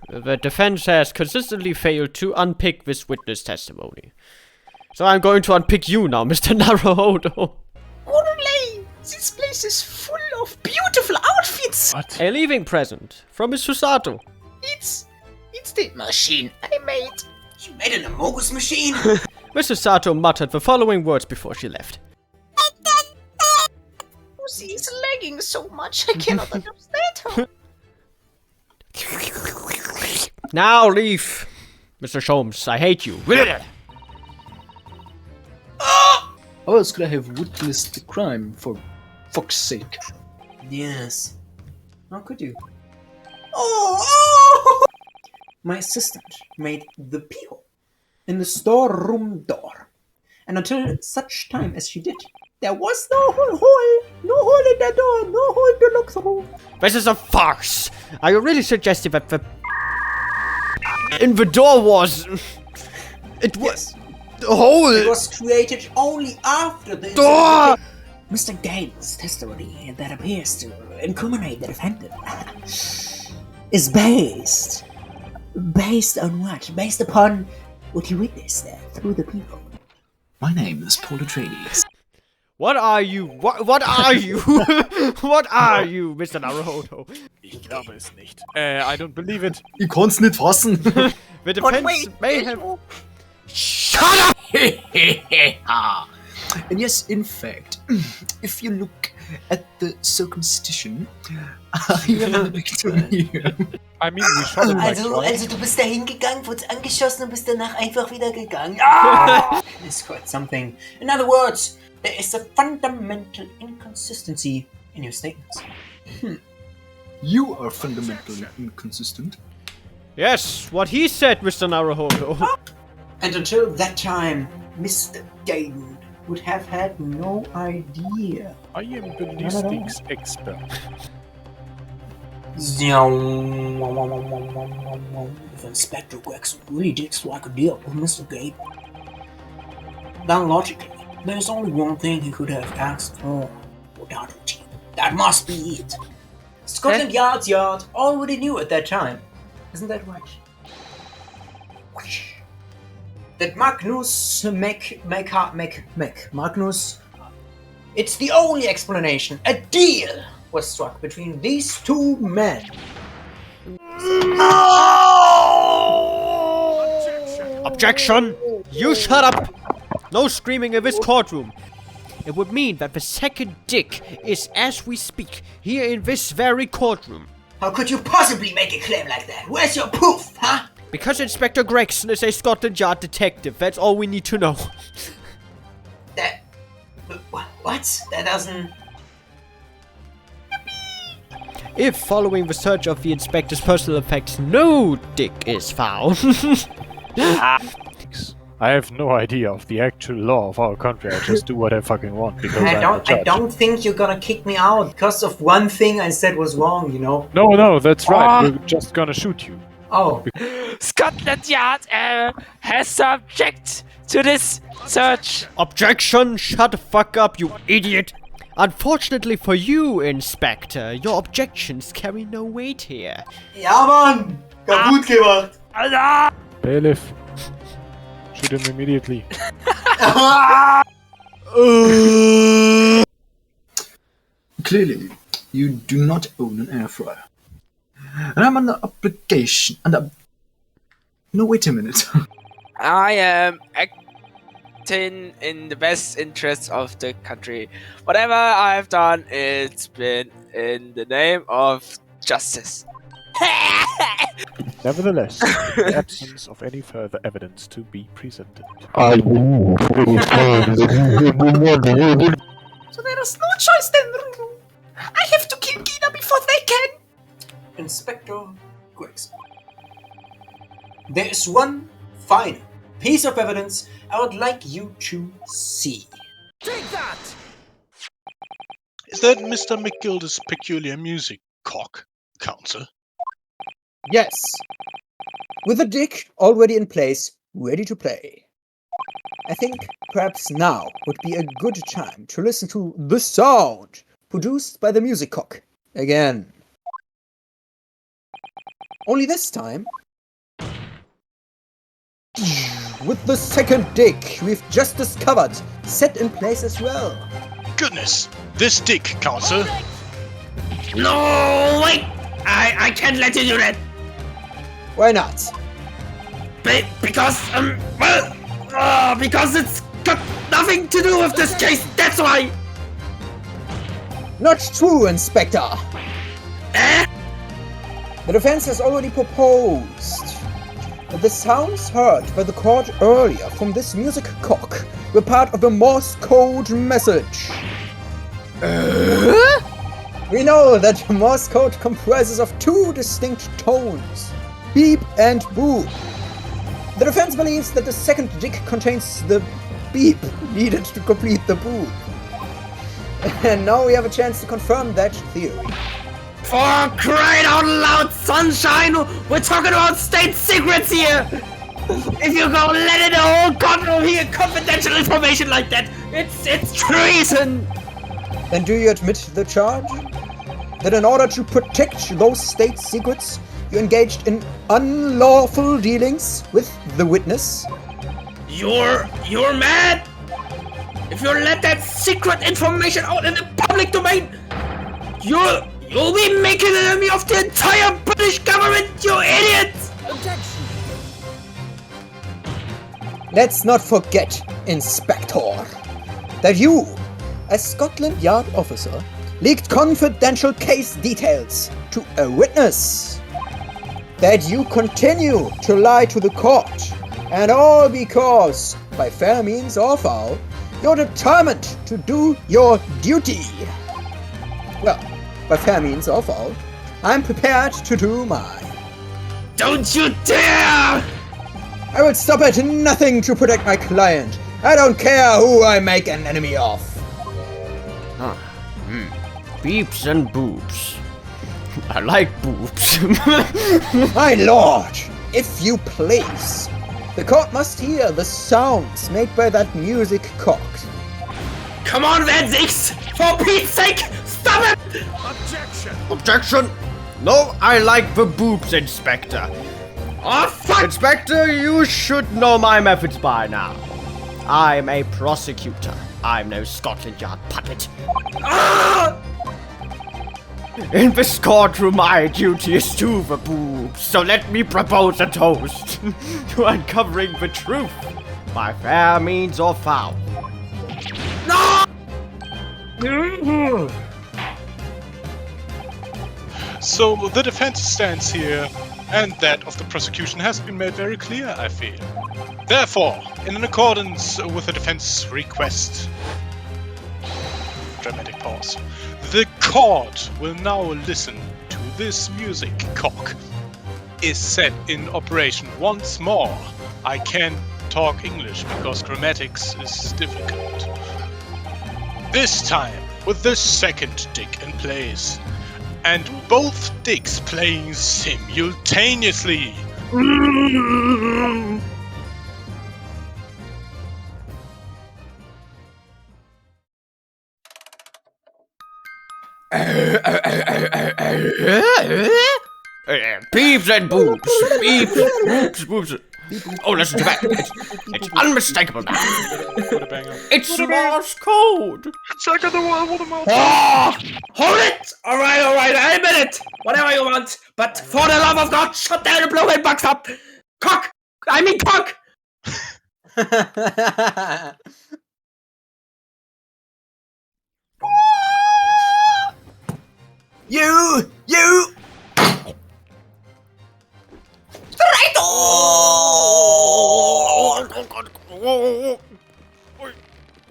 The defense has consistently failed to unpick this witness testimony. So I'm going to unpick you now, Mr. Naruhodo. Orale! This place is full of beautiful outfits! What? A leaving present from Miss Susato. It's the machine I made. You made an Amogus machine? Mrs. Sato muttered the following words before she left. Lucy is lagging so much I cannot understand her. Now leave, Mr. Sholmes. I hate you. How else could I have witnessed the crime, for fuck's sake? Yes. How could you? Oh! My assistant made the pee hole in the storeroom door. And until such time as she did, there was no hole in the door, no hole to look through. This is a farce. Are you really suggesting that the in the door was it was the hole? It was created only after the door. Mr. Gaiden's testimony that appears to incriminate the defendant is based on what? Based upon what he witnessed through the people. My name is Paul Atreides. What are you? What are you? What are you, Mr. Naruhodo? Ich glaube es nicht. I don't believe it. Ich kann's nicht fassen. The defense may have... Shut up! And yes, in fact, if you look at the circumcision, I am the victim here. I mean, we shot him like Also du bist da hingegangen, wurdest angeschossen und bist danach einfach wieder gegangen. Ah! It's quite something. In other words, there is a fundamental inconsistency in your statements. You are fundamentally inconsistent. Yes, what he said, Mr. Naruhodo. And until that time, Mr. Gaiden would have had no idea. I am ballistics expert. If Inspector Gregson really did strike a deal with Mr. Gaiden, then logically, there's only one thing he could have asked for without a team. That must be it. Scotland Yard's yard already knew at that time. Isn't that right? That Magnus Magnus. It's the only explanation. A deal was struck between these two men. Objection! You shut up! No screaming in this courtroom. It would mean that the second dick is, as we speak, here in this very courtroom. How could you possibly make a claim like that? Where's your proof, huh? Because Inspector Gregson is a Scotland Yard detective. That's all we need to know. What? That doesn't... If, following the search of the inspector's personal effects, no dick is found... I have no idea of the actual law of our country. I just do what I fucking want because I'm the I judge. don't think you're gonna kick me out because of one thing I said was wrong, you know? No, that's right. We're just gonna shoot you. Oh. Scotland Yard has to object to this search. Objection! Shut the fuck up, you idiot! Unfortunately for you, Inspector, your objections carry no weight here. Ja, Mann! Kaputt gemacht! Alter! Bailiff, shoot him immediately. Clearly, you do not own an air fryer. And I'm under obligation. No, wait a minute. I am acting in the best interests of the country. Whatever I've done, it's been in the name of justice. Nevertheless, in the absence of any further evidence to be presented. So there is no choice then, Ruru. I have to kill Gina before they can. Inspector Gregson. There is one final piece of evidence I would like you to see. Take that! Is that Mr. McGilda's peculiar music cock, Counselor? Yes. With the dick already in place, ready to play. I think perhaps now would be a good time to listen to the sound produced by the music cock again. Only this time, with the second dick we've just discovered set in place as well. Goodness, this dick, Counselor. No, wait! I can't let you do that. Why not? Because because it's got nothing to do with this case, that's why! Not true, Inspector! The defense has already proposed that the sounds heard by the court earlier from this music cock were part of a Morse code message. We know that Morse code comprises of two distinct tones, beep and boop. The defense believes that the second dick contains the beep needed to complete the boop. And now we have a chance to confirm that theory. For crying out loud, sunshine! We're talking about state secrets here! If you go let in the whole court room here confidential information like that, it's treason! Then do you admit the charge? That in order to protect those state secrets, you engaged in unlawful dealings with the witness? You're mad! If you let that secret information out in the public domain, you'll be making an enemy of the entire British government, you idiots! Objection! Let's not forget, Inspector, that you, as Scotland Yard officer, leaked confidential case details to a witness. That you continue to lie to the court, and all because, by fair means or foul, you're determined to do your duty. Well, by fair means or foul, I'm prepared to do mine. Don't you dare! I will stop at nothing to protect my client. I don't care who I make an enemy of. Beeps and boobs. I like boobs. My lord, if you please. The court must hear the sounds made by that music cock. Come on, Van Zix! For Pete's sake, stop it! Objection! Objection! No, I like the boobs, Inspector. Oh, fuck! Inspector, you should know my methods by now. I'm a prosecutor. I'm no Scotland Yard puppet. Ah! In this courtroom, my duty is to the boobs, so let me propose a toast to uncovering the truth by fair means or foul. No! So the defense stance here, and that of the prosecution, has been made very clear, I feel. Therefore, in accordance with the defense request, dramatic pause, the court will now listen to this music cock is set in operation once more. I can talk English because grammatics is difficult. This time, with the second dick in place, and both dicks playing simultaneously. Beeps and boobs. Beeps, boobs. Oh, listen to that. It's unmistakable now. It's Morse code. Check out the wall with the mouth. Oh, hold it! Alright, I admit it! Whatever you want, but for the love of God, shut down the blowhead box up! Cock! I mean cock! You!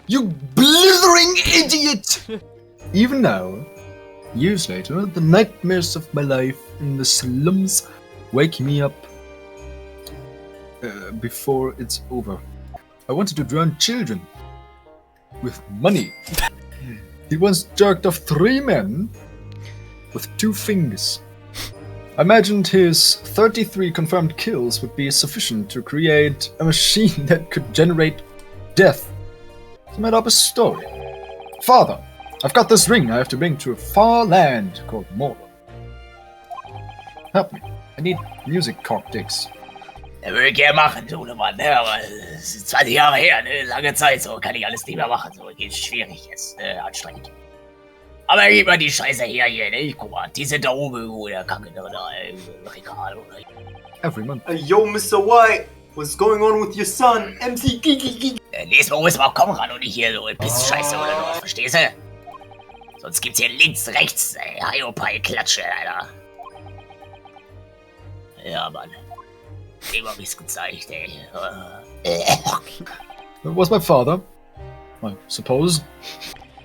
You blithering idiot! Even now, years later, the nightmares of my life in the slums wake me up before it's over. I wanted to drown children with money. He once jerked off 3 men with 2 fingers. I imagined his 33 confirmed kills would be sufficient to create a machine that could generate death. So I made up a story. Father, I've got this ring I have to bring to a far land called Mordor. Help me. I need music cock dicks. Würde ich gerne machen, du Mann, ne? Aber es ist 20 Jahre her, ne? Lange Zeit, so kann ich alles nicht mehr machen. So geht schwierig jetzt, anstrengend. Aber gib mal die Scheiße her hier, ne? Guck mal, die sind da oben irgendwo in der Kacke da im Regal, oder? Every month. Yo, Mr. White, what's going on with your son? MC Gigi. Nächstes Mal muss man auch kommen ran und nicht hier so Piss-Scheiße oder sowas, verstehst du? Sonst gibt's hier links, rechts, Hiopai-Klatsche, Alter. Ja, Mann. Dem hab ich's gezeigt, ey. That was my father, I suppose.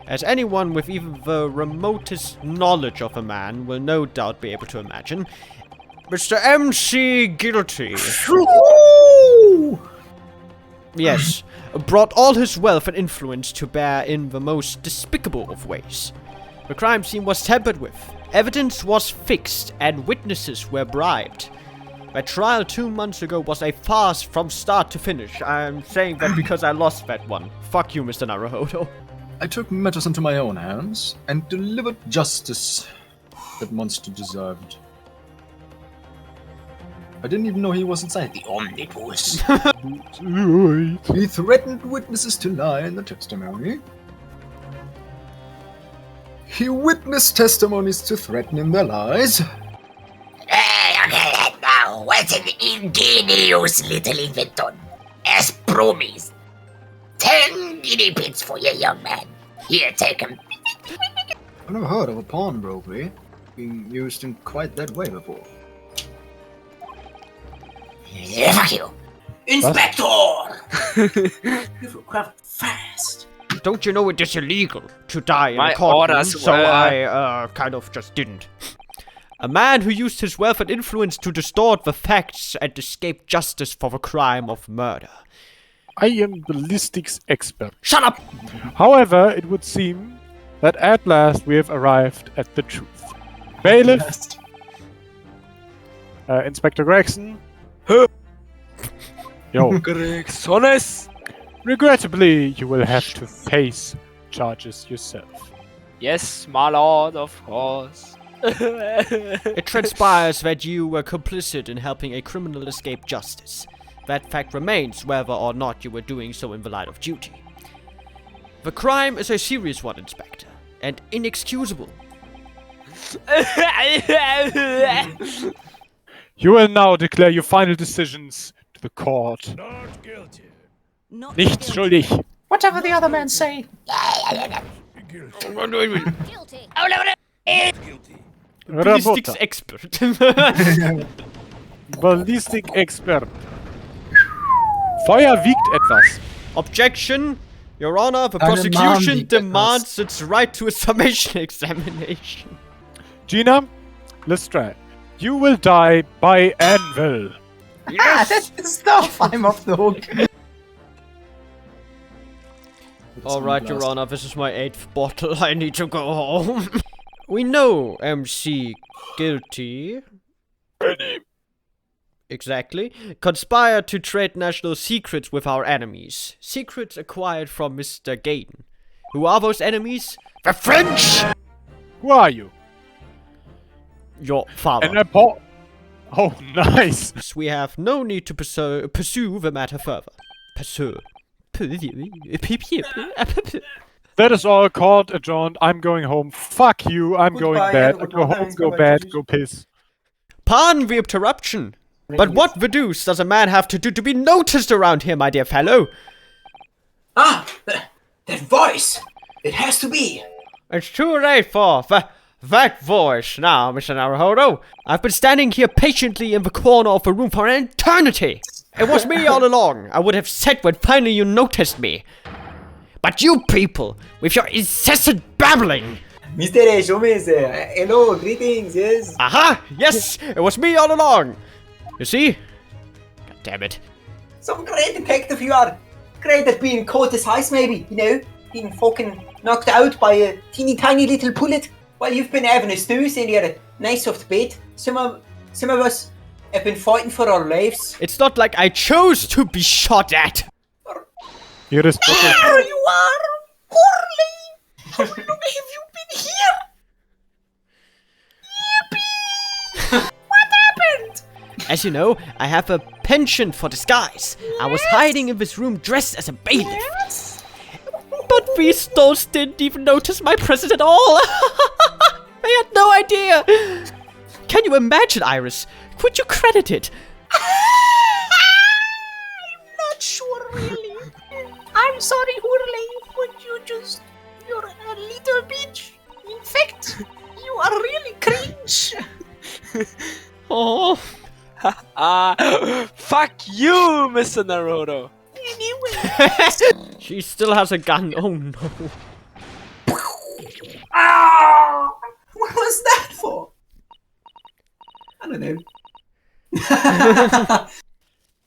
As anyone with even the remotest knowledge of a man will no doubt be able to imagine, Mr. MC Guilty, yes, brought all his wealth and influence to bear in the most despicable of ways. The crime scene was tampered with, evidence was fixed, and witnesses were bribed. My trial 2 months ago was a farce from start to finish. I'm saying that because I lost that one. Fuck you, Mr. Naruhodo. I took matters into my own hands and delivered justice that monster deserved. I didn't even know he was inside the omnibus. He threatened witnesses to lie in the testimony. He witnessed testimonies to threaten in their lies. Okay, now, what's an ingenious little invention? As promised. 10 guinea pigs for you, young man. Here, take 'em. I've never heard of a pawnbrokery being used in quite that way before. Yeah, fuck you. Inspector! You grab fast. Don't you know it is illegal to die in My a courtroom, orders so were- I kind of just didn't. A man who used his wealth and influence to distort the facts and escape justice for the crime of murder. I am ballistics expert. Shut up! However, it would seem that at last we have arrived at the truth. Bailiff, Inspector Gregson. Yo. Gregsones! Regrettably, you will have to face charges yourself. Yes, my lord, of course. It transpires that you were complicit in helping a criminal escape justice. That fact remains whether or not you were doing so in the light of duty. The crime is a serious one, Inspector, and inexcusable. You will now declare your final decisions to the court. Not guilty. Nicht schuldig. Whatever the other men say. Ballistics Rabota. expert. Ballistic expert. Feuer wiegt etwas. Objection! Your Honor, the Eine prosecution Mom demands its right to a summation examination. Gina, let's try. You will die by anvil. Ah, that's the stuff. I'm off the hook. Alright, Your Honor, this is my 8th bottle. I need to go home. We know MC guilty. Exactly. Conspire to trade national secrets with our enemies. Secrets acquired from Mr. Gaydon. Who are those enemies? The French! Who are you? Your father. And I bought. Oh, nice. We have no need to pursue the matter further. Pursue. That is all called adjourned. I'm going home. Fuck you. I'm going bed. Go home, go bed, go piss. Pardon the interruption. But what the deuce does a man have to do to be noticed around here, my dear fellow? Ah! That voice! It has to be! It's too late for that voice now, Mr. Naruhodo. I've been standing here patiently in the corner of the room for an eternity. It was me all along. I would have said when finally you noticed me. But you people, with your incessant babbling. Mr. Sholmes, hello, greetings, yes? Aha! Yes! It was me all along! You see? God damn it. Some great detective you are. Great at being caught as ice, maybe, you know? Being fucking knocked out by a teeny tiny little bullet while you've been having a snooze in your nice soft bed. Some of us have been fighting for our lives. It's not like I chose to be shot at. Here is There you are! Poorly! How long have you been here? Yippee! What happened? As you know, I have a penchant for disguise. I was hiding in this room dressed as a bailiff. Yes? But these stones didn't even notice my presence at all. They had no idea. Can you imagine, Iris? Could you credit it? I'm not sure, really. I'm sorry, Hurley, but you're a little bitch. In fact, you are really cringe. Oh. Fuck you, Mr. Naruto. Anyway. She still has a gun. Oh no. Ah! What was that for? I don't know.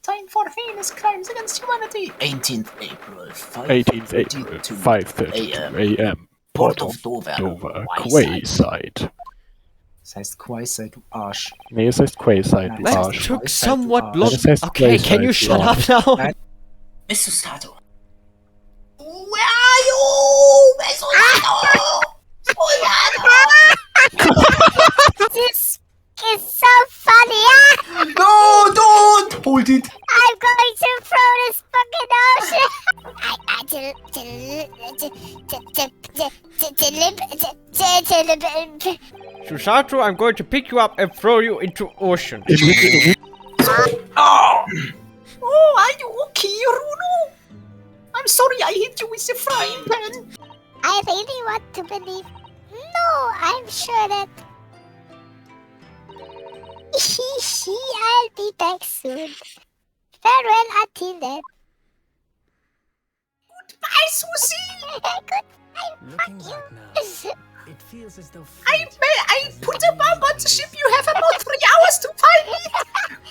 Time for heinous crimes against humanity. 18th April, 5:32 a.m. Port of Dover. Quayside. Das heißt Quayside, du Arsch. Nee, es heißt Quayside, du That Arsch. took somewhat long. Es heißt Okay, Quayside, can you du shut Arsch. up now? Mr. Sato. Where are you? This is so funny, No, don't! Hold it! I'm going to throw this fucking ocean. Susato, I'm going to pick you up and throw you into ocean. Oh, are you okay, Runo? I'm sorry I hit you with the frying pan. I really want to believe. No, I'm sure that. I'll be back soon. Farewell until then. Goodbye, Susie. Goodbye. Looking back now, it feels as though I put a bomb on the ship. You have about 3 hours to find me.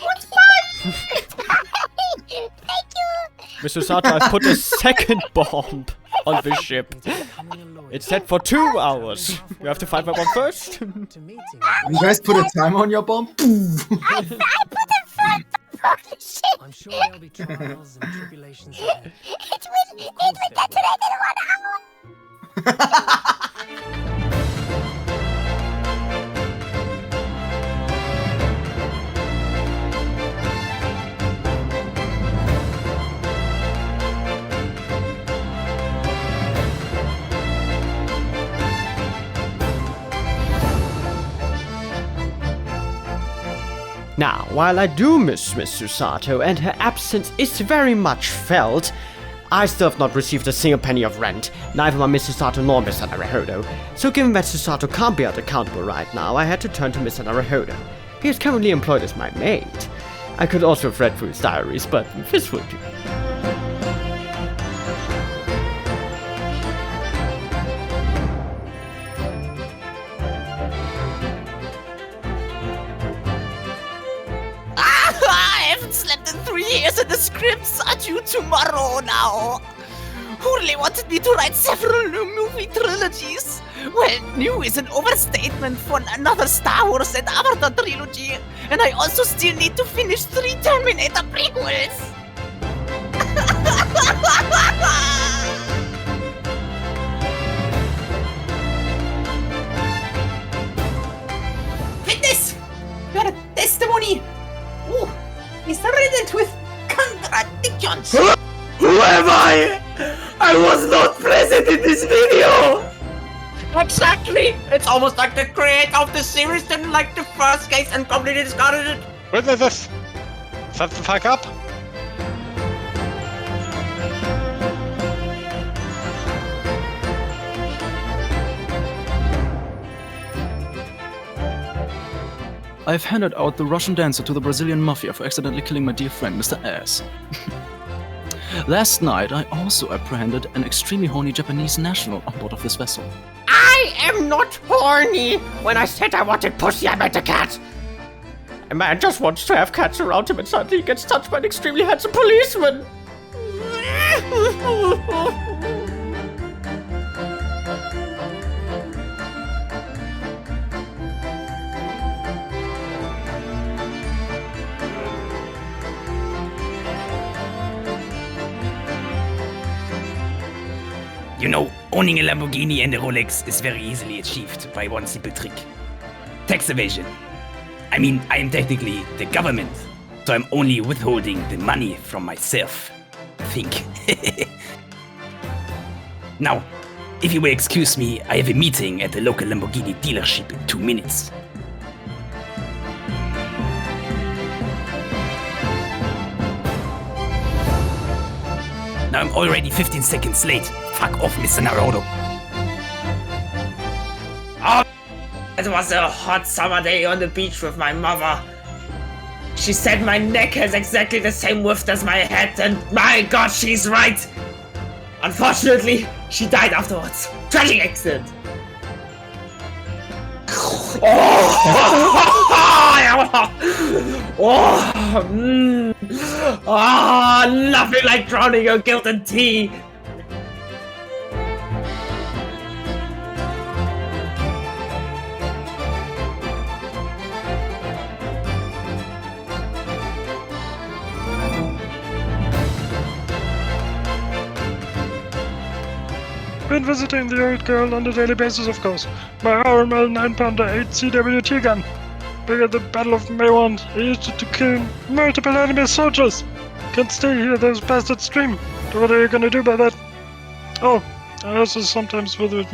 Goodbye. Thank you. Mr. Sato, I've put a second bomb on the ship. It's set for 2 hours. You have to find my bomb first. You guys put a timer on your bomb? I put a front on the ship. I'm sure there'll be trials and tribulations ahead. It will detonate in 1 hour. Now, while I do miss Miss Susato and her absence is very much felt, I still have not received a single penny of rent, neither by Miss Susato nor Mr. Naruhodo. So given that Susato can't be held accountable right now, I had to turn to Mr. Naruhodo. He is currently employed as my maid. I could also have read through his diaries, but this will do. I haven't slept in 3 years and the scripts are due tomorrow now. who really wanted me to write several new movie trilogies. Well, new is an overstatement for another Star Wars and Avatar trilogy. And I also still need to finish 3 Terminator prequels. Witness! Your testimony is riddled with contradictions. Who am I? I was not present in this video! Exactly! It's almost like the creator of the series didn't like the first case and completely discarded it. Witnesses! Shut the fuck up! I've handed out the Russian dancer to the Brazilian mafia for accidentally killing my dear friend, Mr. Ass. Last night, I also apprehended an extremely horny Japanese national on board of this vessel. I am not horny! When I said I wanted pussy, I meant a cat! A man just wants to have cats around him and suddenly he gets touched by an extremely handsome policeman. You know, owning a Lamborghini and a Rolex is very easily achieved by one simple trick. Tax evasion. I mean, I am technically the government, so I'm only withholding the money from myself. Think. Now, if you will excuse me, I have a meeting at the local Lamborghini dealership in 2 minutes. Now I'm already 15 seconds late. Fuck off, Mr. Naruto. Oh, it was a hot summer day on the beach with my mother. She said my neck has exactly the same width as my head, and my god, she's right! Unfortunately, she died afterwards. Tragic accident. Nothing like drowning your guilt in tea. Been visiting the old girl on a daily basis, of course. My RML 9-pounder 8 CWT gun. Back at the Battle of May 1, I used it to kill multiple enemy soldiers. Can't stay here, those bastards stream. What are you gonna do about that? Oh, I also sometimes visit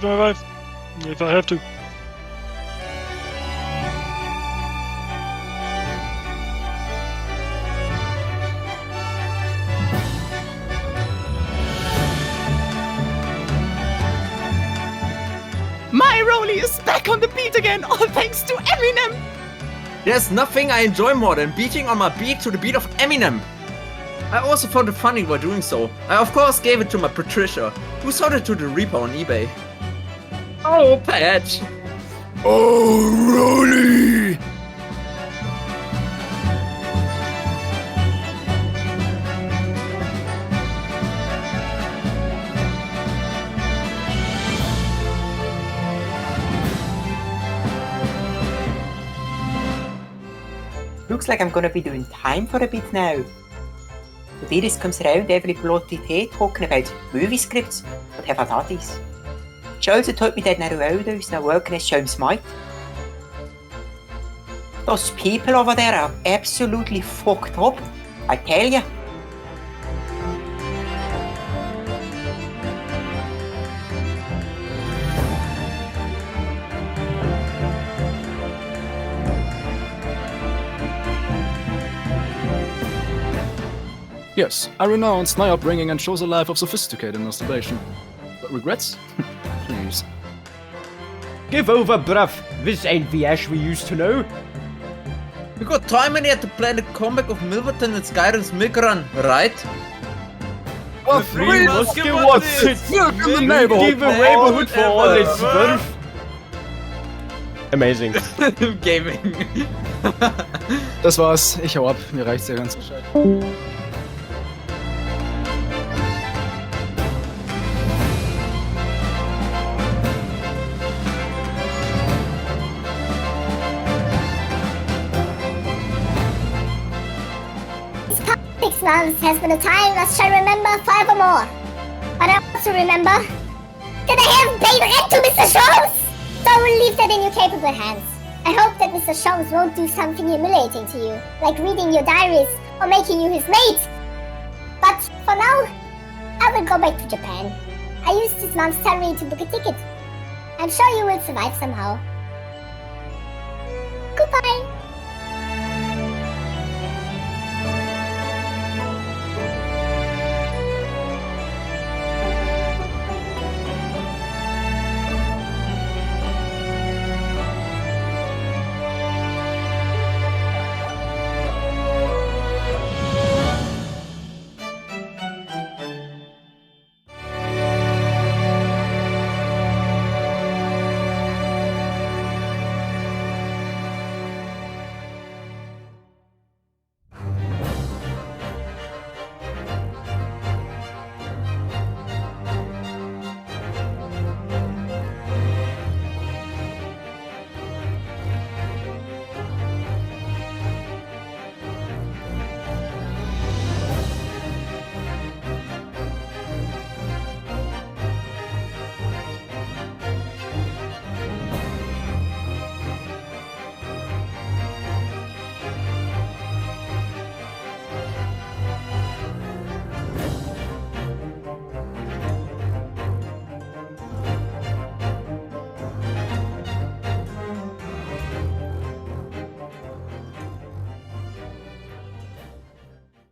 my wife, if I have to. My Rolly is back on the beat again, all thanks to Eminem! There's nothing I enjoy more than beating on my beat to the beat of Eminem. I also found it funny while doing so. I of course gave it to my Patricia, who sold it to the Reaper on eBay. Oh, Patch! Oh, Rolly! Looks like I'm gonna be doing time for a bit now. The dearest comes around every bloody day talking about movie scripts, whatever that is. She also taught me that Naruto is now working as Sholmes might. Those people over there are absolutely fucked up, I tell ya. Yes, I renounce my upbringing and chose a life of sophisticated masturbation. But regrets? Please. Give over, bruv. This ain't the Ash we used to know. We got time in here to play the comeback of Milverton and Skyrim's Milk Run, right? The free musket wants it! Milk in the Give neighborhood! a neighborhood for all its worth! Amazing. Gaming. Das war's, ich hau ab, mir reicht's ja ganz gescheit. 6 months has been a time that shall remember forevermore. But I also remember that I have paid rent to Mr. Sholmes! So I will leave that in your capable hands. I hope that Mr. Sholmes won't do something humiliating to you, like reading your diaries or making you his mate. But for now, I will go back to Japan. I used this month's salary to book a ticket. I'm sure you will survive somehow. Goodbye!